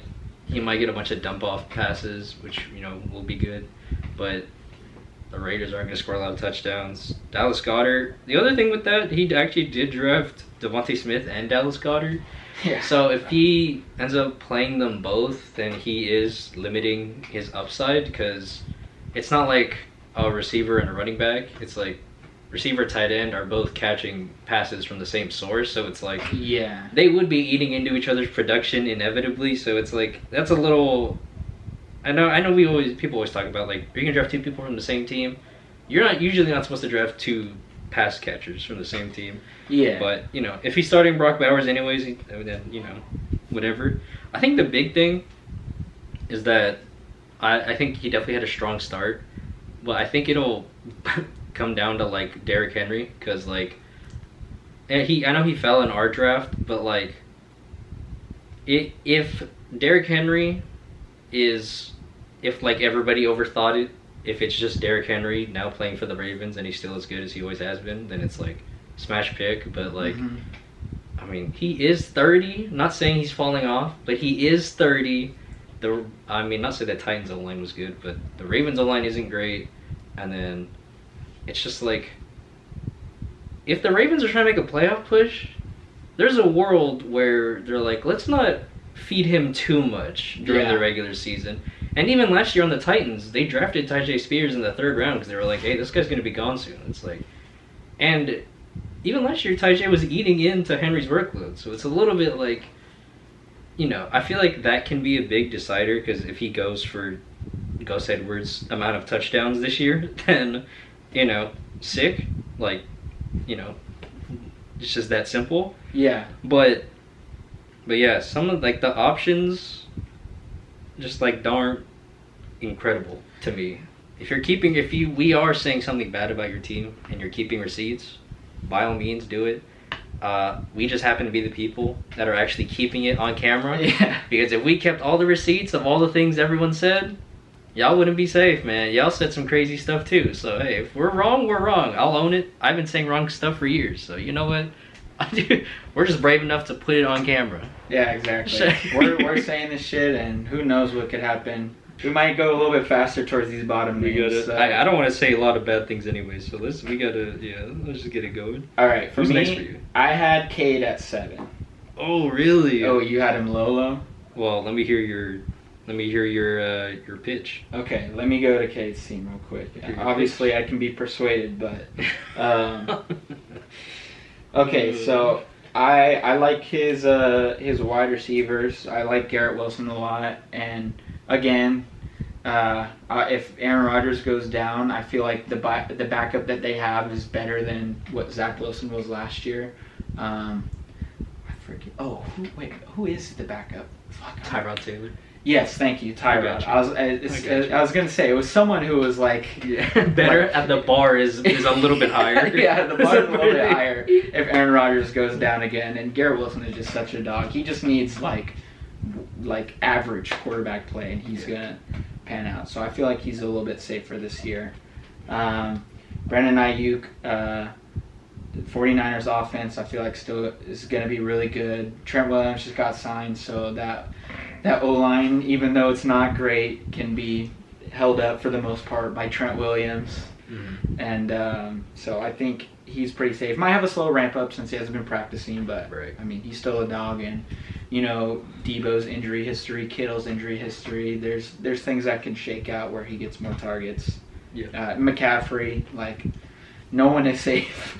he might get a bunch of dump off passes, which will be good, but the Raiders aren't going to score a lot of touchdowns. Dallas Goedert. The other thing with that, he actually did draft Devontae Smith and Dallas Goedert. Yeah. So if he ends up playing them both, then he is limiting his upside because it's not like a receiver and a running back. It's like receiver, tight end are both catching passes from the same source. So it's like they would be eating into each other's production inevitably. So it's like that's a little. I know. People always talk about like, are you gonna draft two people from the same team? You're usually not supposed to draft two pass catchers from the same team. Yeah. But if he's starting Brock Bowers anyways, then whatever. I think the big thing is that I think he definitely had a strong start, but I think it'll come down to like Derrick Henry because like, I know he fell in our draft, but like, if Derrick Henry if like everybody overthought it, if it's just Derrick Henry now playing for the Ravens and he's still as good as he always has been, then it's like smash pick. But like, I mean, he is 30. Not saying he's falling off, but he is 30. Not say that Titans O-line was good, but the Ravens O-line isn't great. And then it's just like, if the Ravens are trying to make a playoff push, there's a world where they're like, let's not feed him too much during the regular season. And even last year on the Titans, they drafted Tyjae Spears in the 3rd round because they were like, hey, this guy's going to be gone soon. It's like, and even last year, Tyjae was eating into Henry's workload. So it's a little bit like, I feel like that can be a big decider because if he goes for Gus Edwards' amount of touchdowns this year, then, sick. Like, it's just that simple. Yeah. But yeah, some of like the options just like aren't incredible to me. We are saying something bad about your team and you're keeping receipts, by all means do it. We just happen to be the people that are actually keeping it on camera. Yeah. Because if we kept all the receipts of all the things everyone said, y'all wouldn't be safe, man. Y'all said some crazy stuff too. So hey, if we're wrong, we're wrong. I'll own it. I've been saying wrong stuff for years. So you know what? We're just brave enough to put it on camera. Yeah, exactly. we're saying this shit, and who knows what could happen. We might go a little bit faster towards these bottom names. I don't want to say a lot of bad things anyway, so let's just get it going. All right, Who's next for you? I had Cade at 7. Oh, really? Oh, you had him low? Well, let me hear your pitch. Okay, let me go to Cade's team real quick. Obviously, I can be persuaded, but okay, so I like his wide receivers. I like Garrett Wilson a lot, and again, if Aaron Rodgers goes down, I feel like the backup that they have is better than what Zach Wilson was last year. I forget. Oh, who is the backup? Tyrod Taylor. Yes, thank you, Tyrod. I was gonna say it was someone who was like better at the bar is a little bit higher. Yeah, the bar is a little bit higher if Aaron Rodgers goes down again. And Garrett Wilson is just such a dog. He just needs like average quarterback play, and he's gonna pan out. So I feel like he's a little bit safer this year. Brandon Ayuk, the 49ers offense, I feel like still is gonna be really good. Trent Williams just got signed, so that O-line, even though it's not great, can be held up for the most part by Trent Williams. Mm-hmm. And so I think he's pretty safe. Might have a slow ramp up since he hasn't been practicing, but right. I mean, he's still a dog. And, Debo's injury history, Kittle's injury history, there's things that can shake out where he gets more targets. Yeah. McCaffrey, like, no one is safe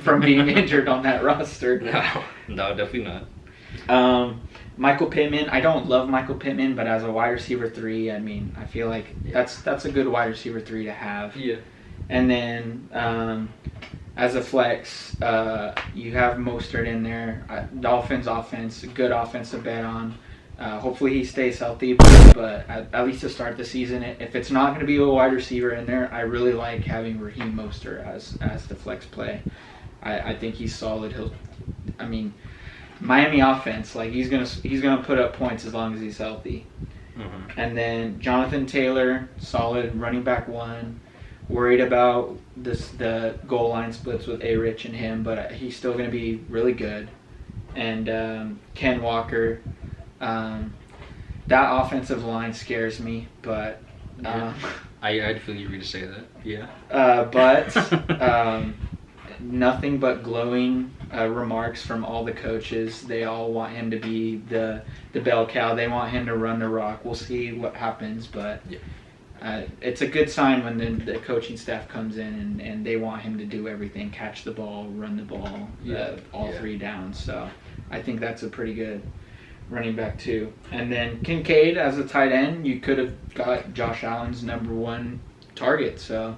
from being injured on that roster. No, definitely not. Michael Pittman, I don't love Michael Pittman, but as a wide receiver 3, I mean, I feel like that's a good wide receiver 3 to have. Yeah. And then as a flex, you have Mostert in there. Dolphins offense, good offense to bet on. Hopefully he stays healthy, but at least to start the season, if it's not going to be a wide receiver in there, I really like having Raheem Mostert as the flex play. I think he's solid. Miami offense, like he's gonna put up points as long as he's healthy. Mm-hmm. And then Jonathan Taylor, solid running back 1. Worried about the goal line splits with A-Rich and him, but he's still gonna be really good. And Ken Walker, that offensive line scares me, but I feel you were to say that. Yeah. But nothing but glowing remarks from all the coaches. They all want him to be the bell cow. They want him to run the rock. We'll see what happens, but it's a good sign when the coaching staff comes in and they want him to do everything: catch the ball, run the ball, all three downs. So I think that's a pretty good running back too. And then Kincaid as a tight end, you could have got Josh Allen's #1 target. So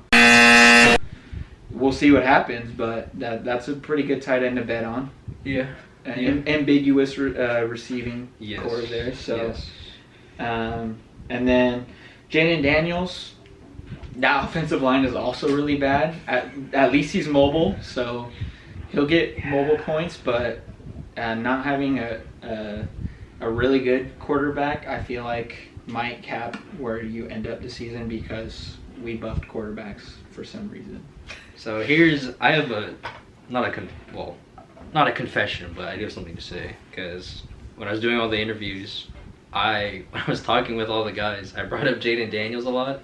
we'll see what happens, but that's a pretty good tight end to bet on. Yeah. Ambiguous receiving core there. So, and then Jaden Daniels, that offensive line is also really bad. At least he's mobile, so he'll get mobile points. But not having a really good quarterback, I feel like might cap where you end up the season because we buffed quarterbacks for some reason. So I have not a confession, but I do have something to say, because when I was doing all the interviews, when I was talking with all the guys, I brought up Jaden Daniels a lot,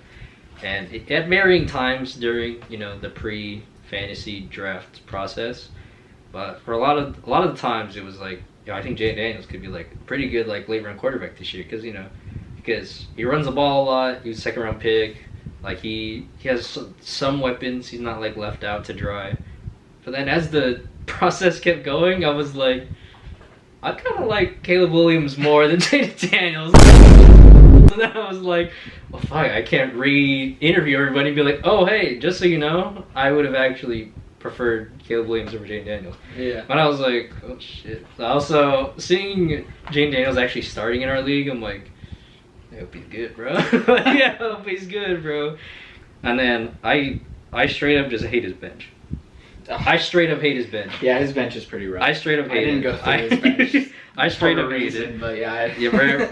and at varying times during the pre-fantasy draft process, but for a lot of the times it was like, I think Jaden Daniels could be like a pretty good like late round quarterback this year, because he runs the ball a lot. He was a second round pick. Like he has some weapons. He's not like left out to dry. But then as the process kept going, I was like, I kind of like Caleb Williams more than Jaden Daniels. So then I was like, well, fuck, I can't re-interview everybody and be like, oh, hey, just so you know, I would have actually preferred Caleb Williams over Jaden Daniels. Yeah. But I was like, oh, shit. Also, seeing Jaden Daniels actually starting in our league, I'm like, I hope he's good, bro. Yeah, I hope he's good, bro. And then I straight up just hate his bench. I straight up hate his bench. Yeah, his bench is pretty rough. I straight up hate it. I didn't go through his bench. I straight up hate it. But yeah.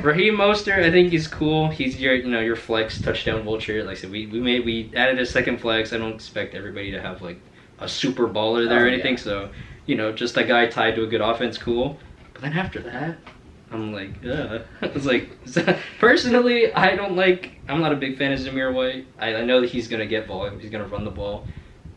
Raheem Mostert, I think he's cool. He's your flex touchdown vulture. Like I said, we added a second flex. I don't expect everybody to have like a super baller there or anything. Yeah. So, just a guy tied to a good offense, cool. But then after that, I'm like, ugh. It's like, personally, I'm not a big fan of Zamir White. I know that he's going to get volume. He's going to run the ball.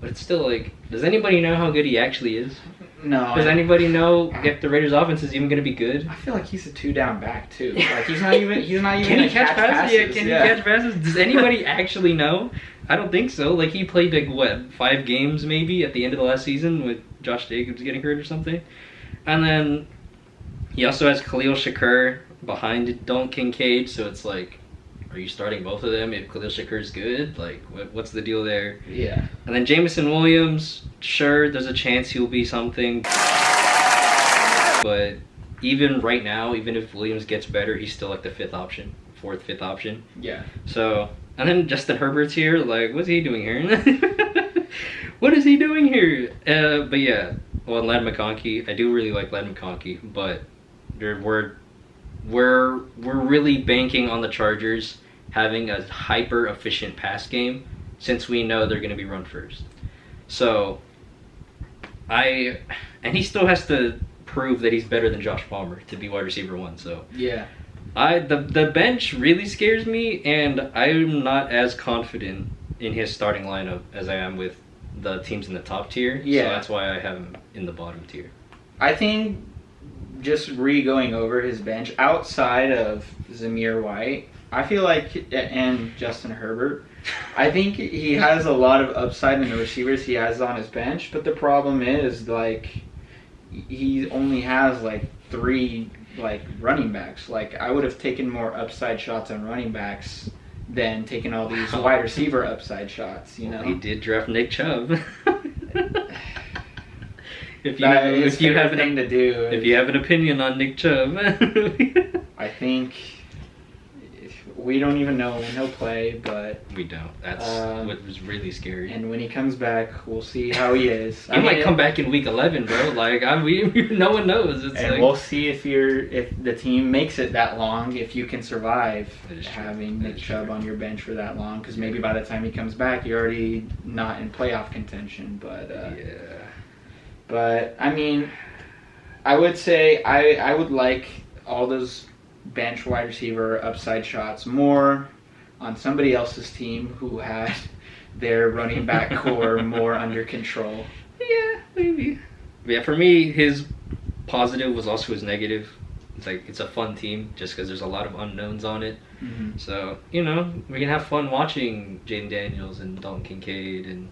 But it's still like, does anybody know how good he actually is? No. Does anybody know if the Raiders' offense is even going to be good? I feel like he's a 2-down back too. Like he's not even. Can he catch passes? Yeah, can he catch passes? Does anybody actually know? I don't think so. Like he played 5 games maybe at the end of the last season with Josh Jacobs getting hurt or something, and then he also has Khalil Shakur behind Dalton Kincaid. So it's like, are you starting both of them if Khalil Shakur is good? Like, what's the deal there? Yeah. And then Jameson Williams, sure, there's a chance he'll be something. But even right now, even if Williams gets better, he's still like the 4th, 5th option. Yeah. So, and then Justin Herbert's here. Like, what's he doing here? What is he doing here? But yeah, well, Ladd McConkey, I do really like Ladd McConkey, but we're really banking on the Chargers having a hyper efficient pass game, since we know they're going to be run first. So and he still has to prove that he's better than Josh Palmer to be wide receiver 1. So yeah, the bench really scares me, and I'm not as confident in his starting lineup as I am with the teams in the top tier. Yeah, so that's why I have him in the bottom tier. I think just going over his bench outside of Zamir White, I feel like, and Justin Herbert, I think he has a lot of upside in the receivers he has on his bench, but the problem is, like, he only has, like, 3, like, running backs. Like, I would have taken more upside shots on running backs than taking all these wide receiver upside shots, you know? He did draft Nick Chubb. If you have an opinion on Nick Chubb, I think we don't even know when he'll play, but we don't. That's what was really scary. And when he comes back, we'll see how he is. He might come back in week 11, bro. Like no one knows. We'll see if the team makes it that long, if you can survive having Nick Chubb on your bench for that long, because maybe by the time he comes back, you're already not in playoff contention. But yeah. But, I mean, I would say I would like all those bench wide receiver upside shots more on somebody else's team who had their running back core more under control. Yeah, maybe. Yeah, for me, his positive was also his negative. It's like it's a fun team just because there's a lot of unknowns on it. Mm-hmm. So, you know, we can have fun watching Jaden Daniels and Dalton Kincaid and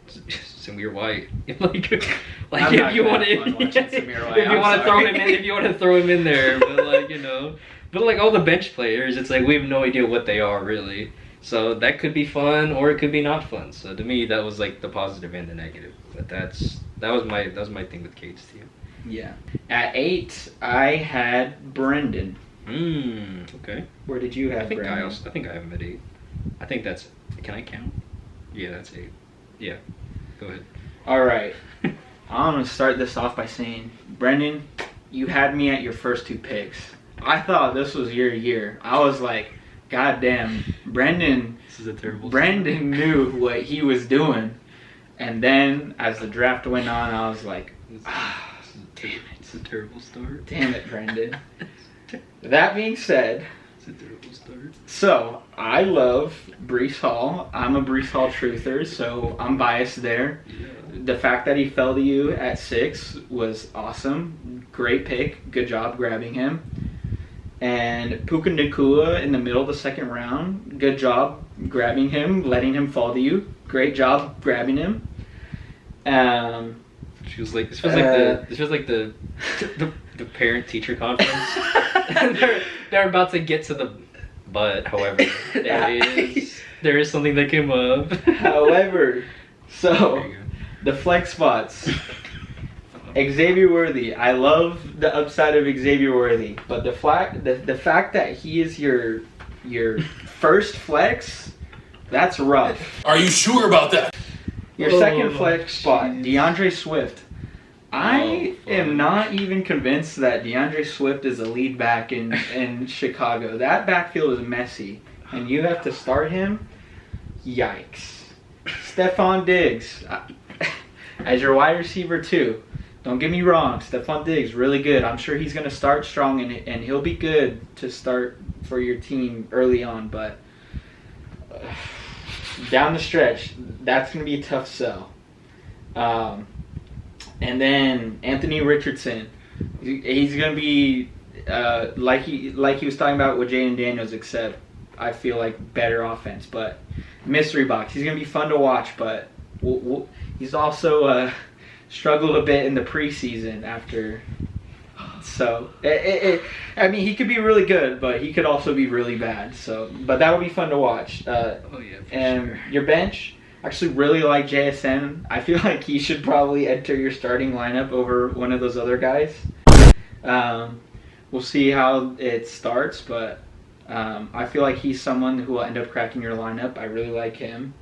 Samir White. like if you want to, if you want to throw him in there, but like, you know, but like all the bench players, it's like we have no idea what they are really. So that could be fun or it could be not fun. So to me, that was like the positive and the negative. But that was my thing with Cade's team. Yeah. At 8, I had Brendan. Okay. Where did you have I think Brendan? I think I have him at 8. I think that's. Can I count? Yeah, that's 8. Yeah. Go ahead. All right. I'm going to start this off by saying, Brendan, you had me at your first 2 picks. I thought this was your year. I was like, God damn, Brendan. This is a terrible. Brendan knew what he was doing. And then as the draft went on, I was like, damn it. It's a terrible start. Damn it, Brendan. That being said, It's a terrible start. so I love Breece Hall. I'm a Breece Hall truther, so I'm biased there. Yeah. The fact that he fell to you at 6 was awesome. Great pick. Good job grabbing him. And Puka Nacua in the middle of the second round. Good job grabbing him, letting him fall to you. Great job grabbing him. This feels like the parent teacher conference. they're about to get to the but. However, there is something that came up. However, so There you go. the flex spots. Xavier Worthy. I love the upside of Xavier Worthy, but the fact that he is your first flex, that's rough. Are you sure about that? Your second flex spot, DeAndre Swift. I am not even convinced that DeAndre Swift is a lead back in Chicago. That backfield is messy, and you have to start him. Yikes. Stephon Diggs as your wide receiver too. Don't get me wrong, Stephon Diggs, really good. I'm sure he's going to start strong, and he'll be good to start for your team early on, but down the stretch, that's going to be a tough sell. And then Anthony Richardson, he's going to be like he was talking about with Jaden Daniels, except I feel like better offense. But mystery box, he's going to be fun to watch, but he's also struggled a bit in the preseason after. So I mean, he could be really good, but he could also be really bad. So, but that would be fun to watch. Oh yeah, for And sure. your bench, I actually really like JSN. I feel like he should probably enter your starting lineup over one of those other guys. We'll see how it starts, but I feel like he's someone who will end up cracking your lineup. I really like him.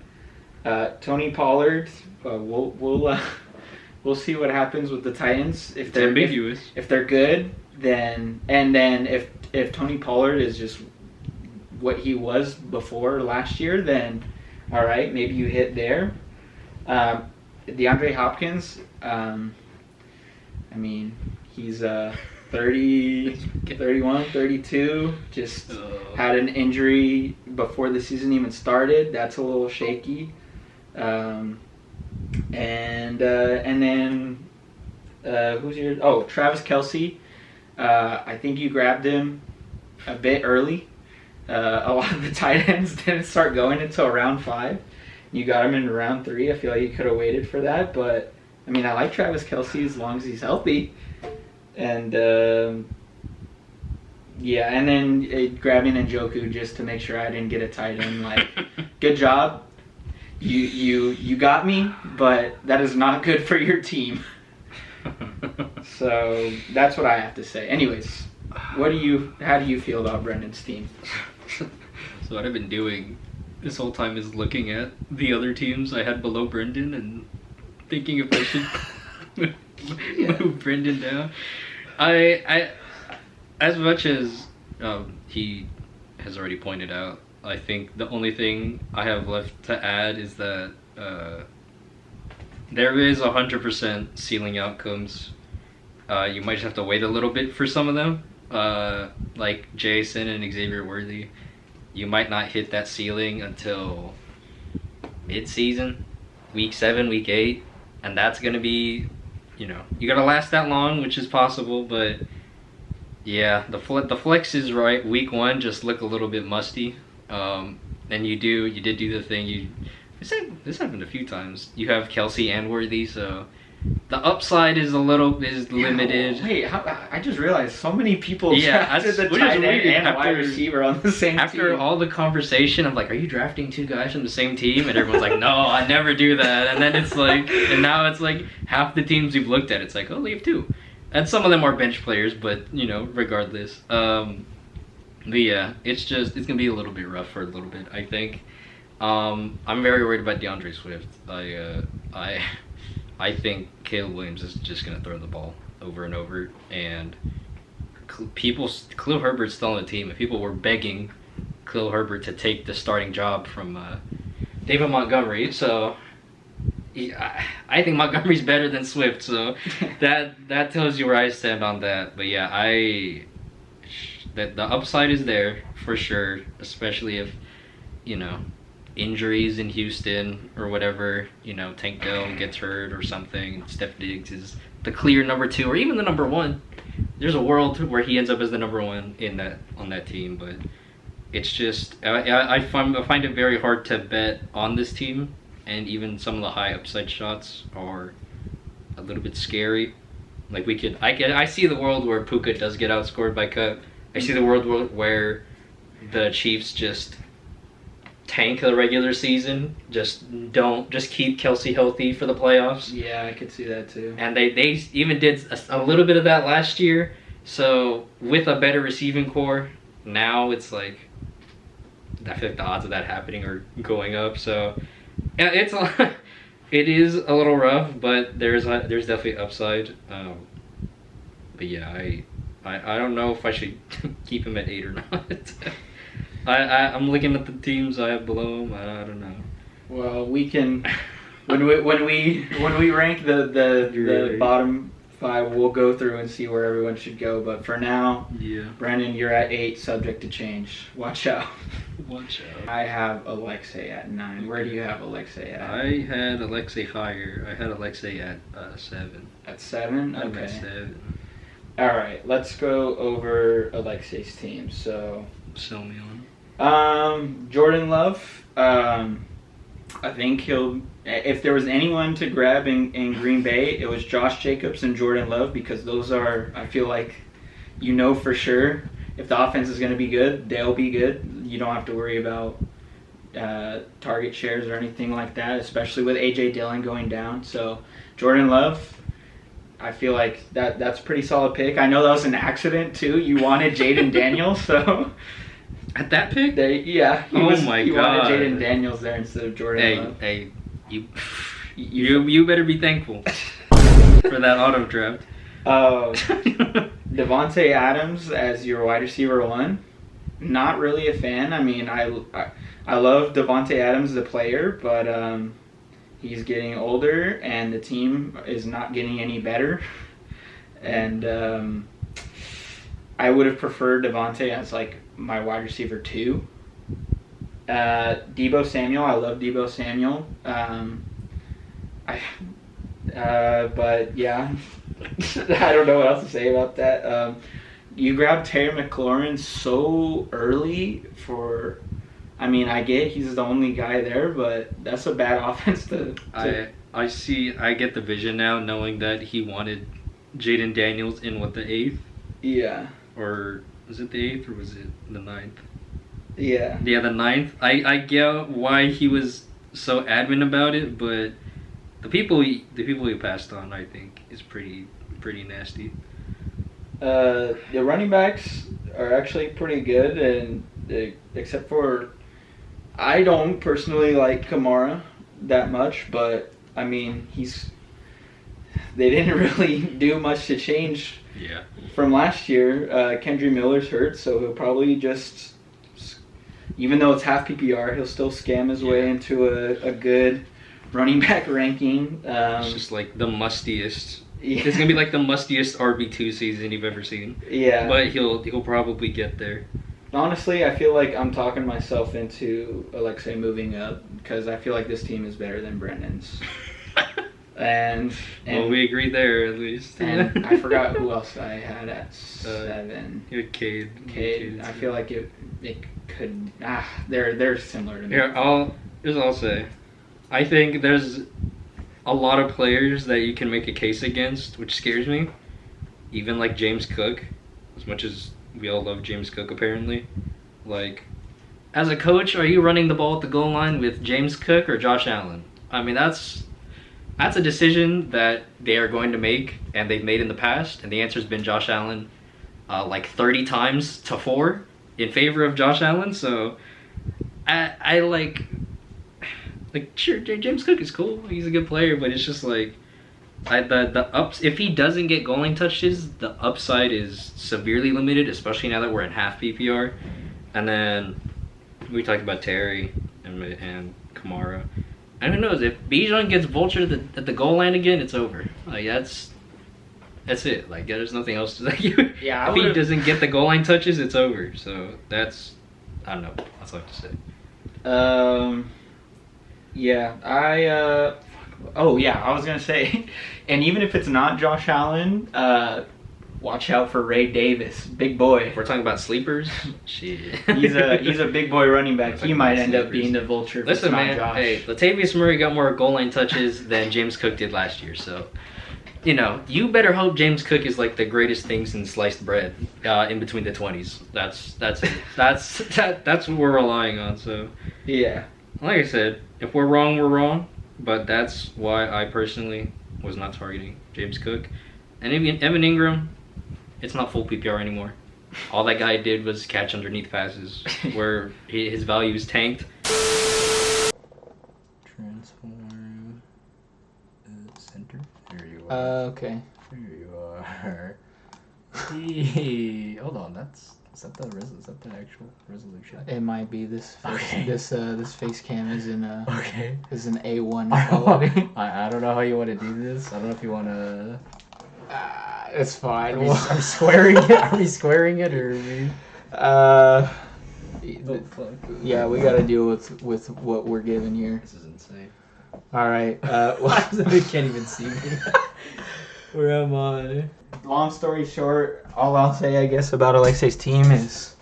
Tony Pollard, we'll see what happens with the Titans. If It's they're ambiguous. if they're good, then if Tony Pollard is just what he was before last year, then all right, maybe you hit there. DeAndre Hopkins, I mean, he's 30, 31, 32, just had an injury before the season even started. That's a little shaky. And then who's your? Oh, Travis Kelce. I think you grabbed him a bit early. A lot of the tight ends didn't start going until round 5. You got him in round 3. I feel like you could have waited for that, but I mean, I like Travis Kelce as long as he's healthy. And yeah, and then grabbing Njoku just to make sure I didn't get a tight end. Like, good job. You got me, but that is not good for your team. So that's what I have to say. Anyways, how do you feel about Brendan's team? So what I've been doing this whole time is looking at the other teams I had below Brendan and thinking if I should move Brendan down. I as much as he has already pointed out, I think the only thing I have left to add is that there is 100% ceiling outcomes. You might just have to wait a little bit for some of them, like Jason and Xavier Worthy. you might not hit that ceiling until mid-season, week 7, week 8, and that's gonna be, you gotta last that long, which is possible, but yeah, the flexes right week 1 just look a little bit musty. And you did do the thing. This happened a few times. You have Kelsey and Worthy, so the upside is limited. Wait, I just realized so many people Yeah, drafted the which is tight end weird. and After- wide receiver on the same After team. all the conversation of like, are you drafting 2 guys from the same team? And everyone's like, no, I never do that. And then it's like, and now it's like half the teams we've looked at, it's like, oh, they have 2. And some of them are bench players, but regardless. But yeah, it's gonna be a little bit rough for a little bit, I think. I'm very worried about DeAndre Swift. I think Caleb Williams is just gonna throw the ball over and over, and Khalil Herbert's still on the team. If people were begging Khalil Herbert to take the starting job from David Montgomery, so I think Montgomery's better than Swift. So that tells you where I stand on that. But yeah, that the upside is there for sure, especially if injuries in Houston or whatever, Tank Dell gets hurt or something, Steph Diggs is the clear number 2 or even the number 1. There's a world where he ends up as the number 1 on that team, but it's just I find it very hard to bet on this team, and even some of the high upside shots are a little bit scary. Like I see the world where Puka does get outscored by Cup. I see the world where the Chiefs just tank the regular season, just keep Kelsey healthy for the playoffs. Yeah, I could see that too. And they even did a little bit of that last year. So with a better receiving core, now it's like I feel like the odds of that happening are going up. So yeah, it is a little rough, but there's definitely upside. But yeah, I don't know if I should keep him at 8 or not. I'm looking at the teams I have below him. I don't know. Well, we can when we rank the bottom 5, we'll go through and see where everyone should go. But for now, Yeah. Brandon, you're at 8, subject to change. Watch out. Watch out. I have Alexei at 9. Where do you have Alexei at? I had Alexei higher. I had Alexei at 7. At 7? I'm Okay. at 7. All right, let's go over Alexei's team. So, Sell me on. Jordan Love. I think if there was anyone to grab in Green Bay, it was Josh Jacobs and Jordan Love, because those are, I feel like, for sure, if the offense is going to be good, they'll be good. You don't have to worry about target shares or anything like that, especially with A.J. Dillon going down. So Jordan Love, I feel like that's a pretty solid pick. I know that was an accident too. You wanted Jaden Daniels, so At that pick? He God. wanted Jaden Daniels there instead of Jordan Love. Hey, you better be thankful for that auto draft. Devontae Adams as your wide receiver 1. Not really a fan. I mean, I love Devontae Adams as a player, but he's getting older and the team is not getting any better. And I would have preferred Devontae as like my wide receiver 2. Deebo Samuel, I love Deebo Samuel. But yeah, I don't know what else to say about that. You grabbed Terry McLaurin so early for. I mean, I get he's the only guy there, but that's a bad offense to I get the vision now, knowing that he wanted Jaden Daniels in the 8th? Yeah. Or was it the 8th or was it the 9th? Yeah. Yeah, the 9th. I get why he was so adamant about it, but the people he passed on, I think, is pretty nasty. The running backs are actually pretty good, and except for I don't personally like Kamara that much, but I mean they didn't really do much to change from last year. Kendry Miller's hurt, so he'll probably just, even though it's half PPR, he'll still scam his way into a good running back ranking. It's just like the mustiest. Yeah. It's gonna be like the mustiest RB2 season you've ever seen. Yeah. But he'll probably get there. Honestly, I feel like I'm talking myself into Alexei moving up because I feel like this team is better than Brennan's. And well, we agree there at least. And I forgot who else I had at 7. You had Cade. Cade. I feel like it could. They're similar to me. Here, I'll say, I think there's a lot of players that you can make a case against, which scares me. Even like James Cook, as much as we all love James Cook apparently. Like, as a coach, are you running the ball at the goal line with James Cook or Josh Allen? I mean, that's a decision that they are going to make, and they've made in the past, and the answer's been Josh Allen like 30 times to 4 in favor of Josh Allen. So I like sure, James Cook is cool. He's a good player, but it's just like the ups. If he doesn't get goal line touches, the upside is severely limited, especially now that we're in half PPR. And then we talked about Terry and Kamara. And who knows, if Bijan gets vultured at the goal line again, it's over. Like that's it. Like there's nothing else. Like Yeah. If he doesn't get the goal line touches, it's over. So that's, I don't know. That's all I have to say. Yeah. I was gonna say, and even if it's not Josh Allen, watch out for Ray Davis, big boy. If we're talking about sleepers, shit. He's a big boy running back. He might end up sleepers. being the vulture. If Listen, it's not man. Josh. Hey, Latavius Murray got more goal line touches than James Cook did last year. So, you better hope James Cook is like the greatest thing since sliced bread in between the 20s. That's it. That's what we're relying on. So, Yeah. like I said, if we're wrong, we're wrong. But that's why I personally was not targeting James Cook. And even Evan Ingram, it's not full PPR anymore. All that guy did was catch underneath passes where his value is tanked. Transform center. There you are. Okay. There you are. Hold on, is that the actual resolution? It might be this. Okay. This face cam is in Okay. is an A1 quality. I don't know how you want to do this. I don't know if you want to. It's fine. Are we squaring it? Are we squaring it or? Fuck. Yeah, we gotta deal with what we're given here. This is insane. All right. They can't even see me. Where am I? Long story short, all I'll say, I guess, about Alexei's team is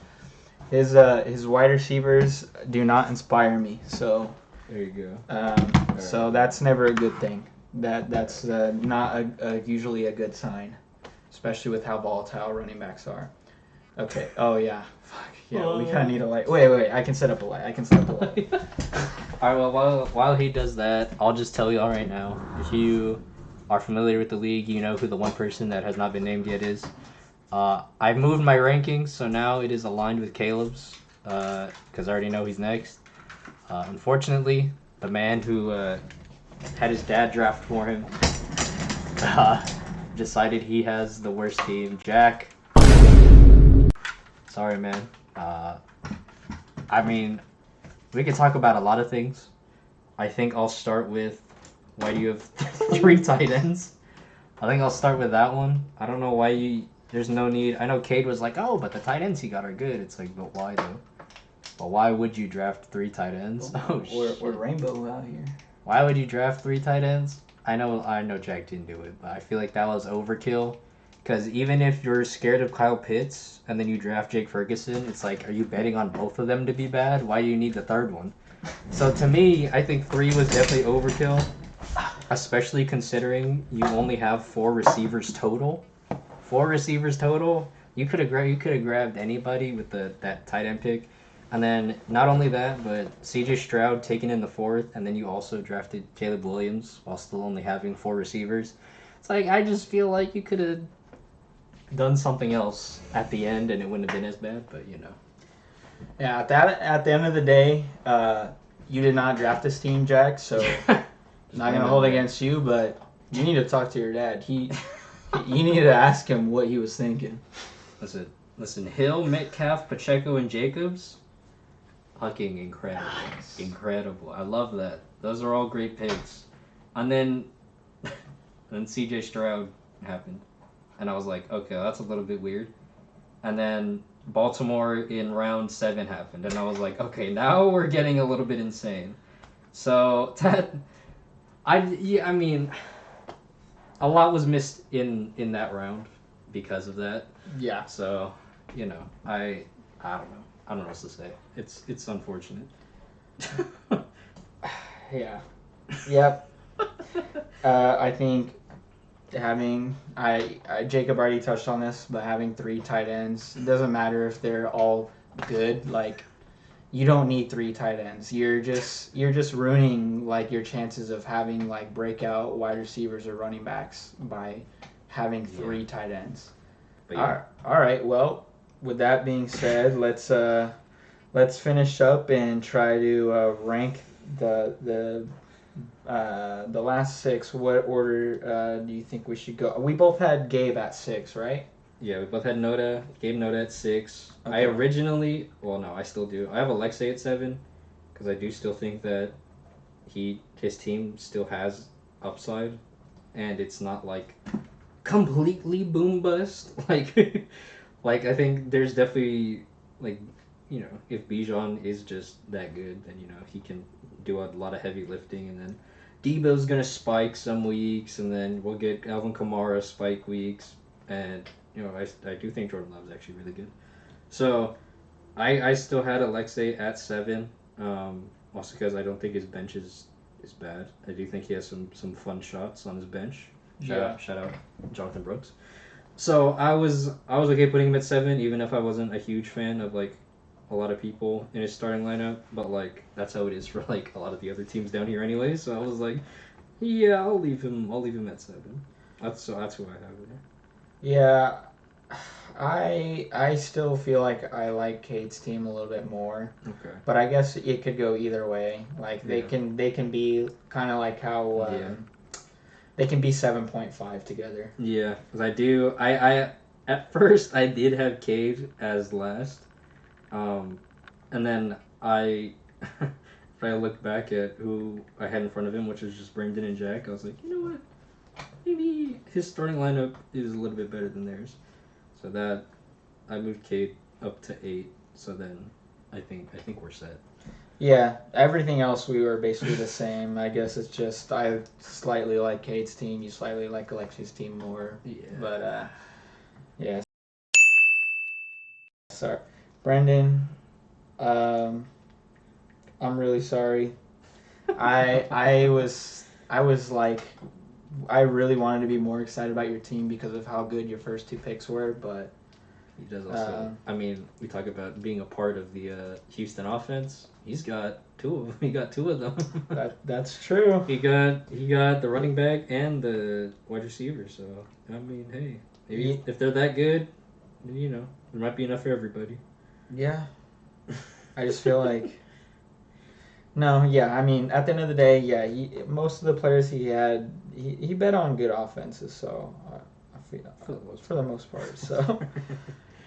his wide receivers do not inspire me. So There you go. so that's never a good thing. That's not usually a good sign, especially with how volatile running backs are. Okay. Oh yeah. Fuck. Yeah. We kind of need a light. Wait. I can set up a light. All right. Well, while he does that, I'll just tell y'all right now. If you are familiar with the league, you know who the one person that has not been named yet is. I moved my rankings, so now it is aligned with Caleb's, because I already know he's next. Unfortunately, the man who had his dad draft for him decided he has the worst team. Jack, sorry, man. I mean, we could talk about a lot of things. I think I'll start with why do you have 3 tight ends? I think I'll start with that one. I don't know why there's no need. I know Cade was like, oh, but the tight ends he got are good. It's like, but why though? But why would you draft 3 tight ends? We're rainbow out here. Why would you draft 3 tight ends? I know Jack didn't do it, but I feel like that was overkill. Because even if you're scared of Kyle Pitts and then you draft Jake Ferguson, it's like, are you betting on both of them to be bad? Why do you need the third one? So to me, I think 3 was definitely overkill, especially considering you only have 4 receivers total. 4 receivers total. You could have grabbed anybody with that tight end pick. And then not only that, but C.J. Stroud taken in the 4th, and then you also drafted Caleb Williams while still only having 4 receivers. It's like, I just feel like you could have done something else at the end, and it wouldn't have been as bad. But Yeah, at the end of the day, you did not draft this team, Jack. So not gonna hold against you, but you need to talk to your dad. You need to ask him what he was thinking. Listen. Hill, Metcalf, Pacheco, and Jacobs. Fucking incredible. Nice. Incredible. I love that. Those are all great picks. And then CJ Stroud happened. And I was like, okay, that's a little bit weird. And then Baltimore in round 7 happened, and I was like, okay, now we're getting a little bit insane. So I mean, a lot was missed in that round because of that. Yeah. So, you know, I don't know. I don't know what to say. It's unfortunate. Yeah. Yep. I think Jacob already touched on this, but having 3 tight ends, it doesn't matter if they're all good. Like, you don't need 3 tight ends. You're just ruining like your chances of having like breakout wide receivers or running backs by having 3 tight ends. But yeah. All right. Well, with that being said, let's finish up and try to rank the last 6. What order do you think we should go? We both had Gabe at 6, right? Yeah, we both had Gabe Noda at 6. Okay. I originally, well, no, I still do. I have Alexei at 7 because I do still think that his team still has upside, and it's not like completely boom bust. Like I think there's definitely like, you know, if Bijan is just that good, then you know he can do a lot of heavy lifting, and then Debo's gonna spike some weeks, and then we'll get Alvin Kamara spike weeks, and you know I do think Jordan Love is actually really good. So I still had Alexei at 7, also because I don't think his bench is bad. I do think he has some fun shots on his bench. Shout out Jonathan Brooks. So I was okay putting him at 7, even if I wasn't a huge fan of like a lot of people in his starting lineup. But like that's how it is for like a lot of the other teams down here anyway. So I was like, yeah, I'll leave him at 7. That's who I have there. Yeah. I still feel like I like Kate's team a little bit more. Okay. But I guess it could go either way. Like they Yeah. can be kind of like how they can be 7.5 together. Yeah, because I at first I did have Cade as last, and then if I look back at who I had in front of him, which was just Brendan and Jack, I was like, you know what, maybe his starting lineup is a little bit better than theirs, so that I moved Cade up to 8. So then I think we're set. Yeah, everything else we were basically the same. I guess it's just I slightly like Kate's team, you slightly like Alexi's team more. Yeah. But yeah. Sorry, Brendan. I'm really sorry. I was like I really wanted to be more excited about your team because of how good your first 2 picks were, but He does also. I mean, we talk about being a part of the Houston offense. He's got 2 of them. He got 2 of them. that's true. He got the running back and the wide receiver. So I mean, hey, maybe if they're that good, then, you know, there might be enough for everybody. Yeah. I just feel like no, yeah. I mean, at the end of the day, yeah. Most of the players he had, he bet on good offenses. So I feel for the most part. So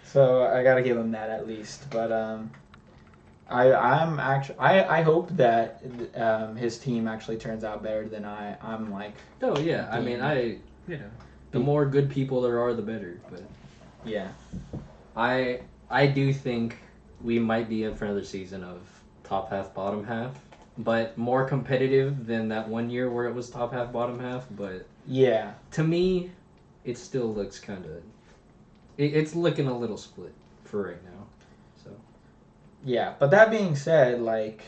so I gotta give him that at least. But I hope that his team actually turns out better than I'm like. Oh yeah, I mean the more good people there are, the better. But yeah, I do think we might be in for another season of top half, bottom half, but more competitive than that one year where it was top half, bottom half. But yeah, to me, it still looks kind of. It's looking a little split for right now. So. Yeah, but that being said, like,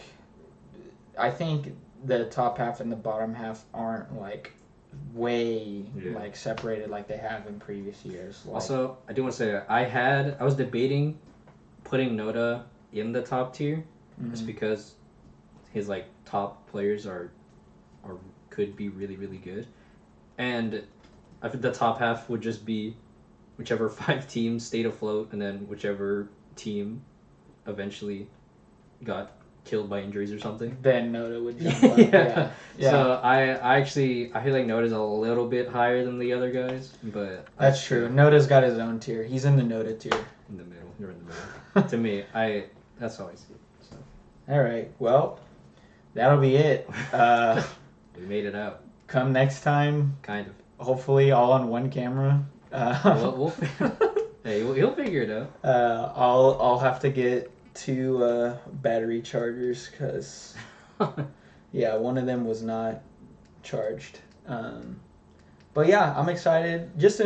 I think the top half and the bottom half aren't like way like separated like they have in previous years. Like, also, I do want to say I was debating putting Noda in the top tier, just because his like top players are could be really really good, and I think the top half would just be whichever 5 teams stayed afloat, and then whichever team eventually got killed by injuries or something. Then Noda would jump up. Yeah. So I feel like Noda's a little bit higher than the other guys, but that's true. Noda's got his own tier. He's in the Noda tier. In the middle. You're in the middle. To me, that's how I see it. So. All right. Well, that'll be it. We made it out. Come next time. Kind of. Hopefully, all on one camera. We'll Hey, he'll figure it out. I'll have to get 2 battery chargers because yeah, one of them was not charged. But yeah, I'm excited. Just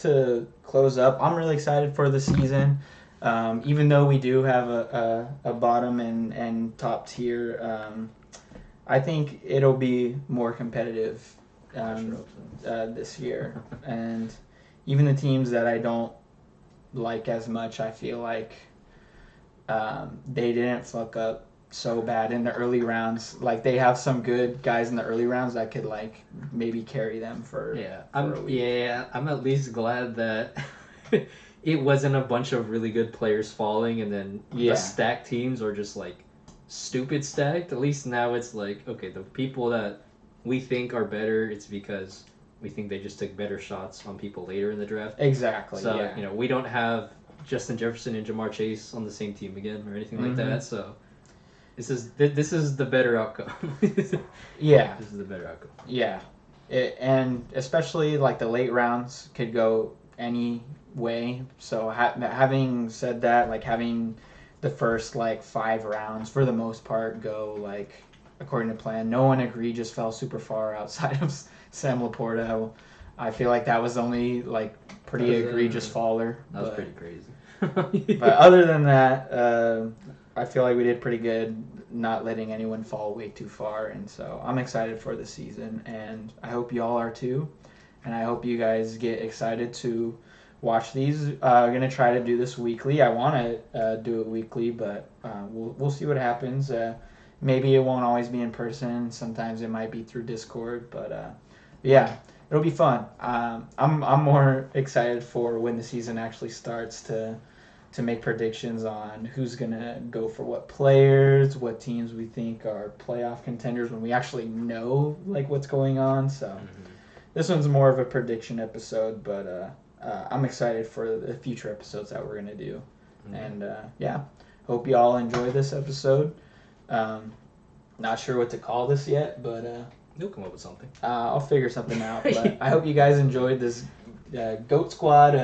to close up, I'm really excited for the season. Even though we do have a bottom and top tier, I think it'll be more competitive this year. And even the teams that I don't like as much, I feel like they didn't fuck up so bad in the early rounds. Like they have some good guys in the early rounds that could like maybe carry them for a week. I'm at least glad that it wasn't a bunch of really good players falling and then the stacked teams are just like stupid stacked. At least now it's like, okay, the people that we think are better, it's because we think they just took better shots on people later in the draft. Exactly. So we don't have Justin Jefferson and Jamar Chase on the same team again or anything like that. So this is the better outcome. Yeah. This is the better outcome. Yeah. And especially like the late rounds could go any way. So having said that, like having the first like 5 rounds for the most part go like according to plan. No one egregious fell super far outside of Sam Laporta. I feel like that was the only like pretty egregious faller. That was pretty crazy. But other than that, I feel like we did pretty good not letting anyone fall way too far. And so I'm excited for the season, and I hope you all are too. And I hope you guys get excited to watch these. I'm going to try to do this weekly. I want to do it weekly, but we'll see what happens. Maybe it won't always be in person. Sometimes it might be through Discord, but yeah, it'll be fun. I'm more excited for when the season actually starts to make predictions on who's gonna go for what players, what teams we think are playoff contenders when we actually know like what's going on. So this one's more of a prediction episode, but I'm excited for the future episodes that we're gonna do. And yeah, hope you all enjoy this episode. Not sure what to call this yet, but you'll come up with something. I'll figure something out. But I hope you guys enjoyed this Goat Squad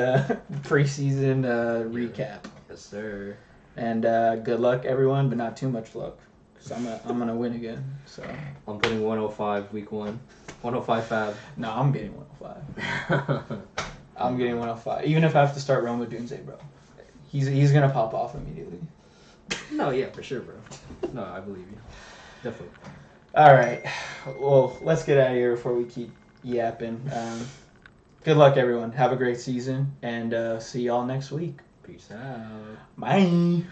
preseason recap. Yes, sir. And good luck, everyone, but not too much luck, because I'm gonna win again. So I'm putting 105 week 1, 105 fab. No, I'm getting 105. I'm getting 105, even if I have to start Roma Doomsday, bro. He's gonna pop off immediately. No, yeah, for sure, bro. No, I believe you. Definitely. All right. Well, let's get out of here before we keep yapping. Good luck, everyone. Have a great season, and see y'all next week. Peace out. Bye.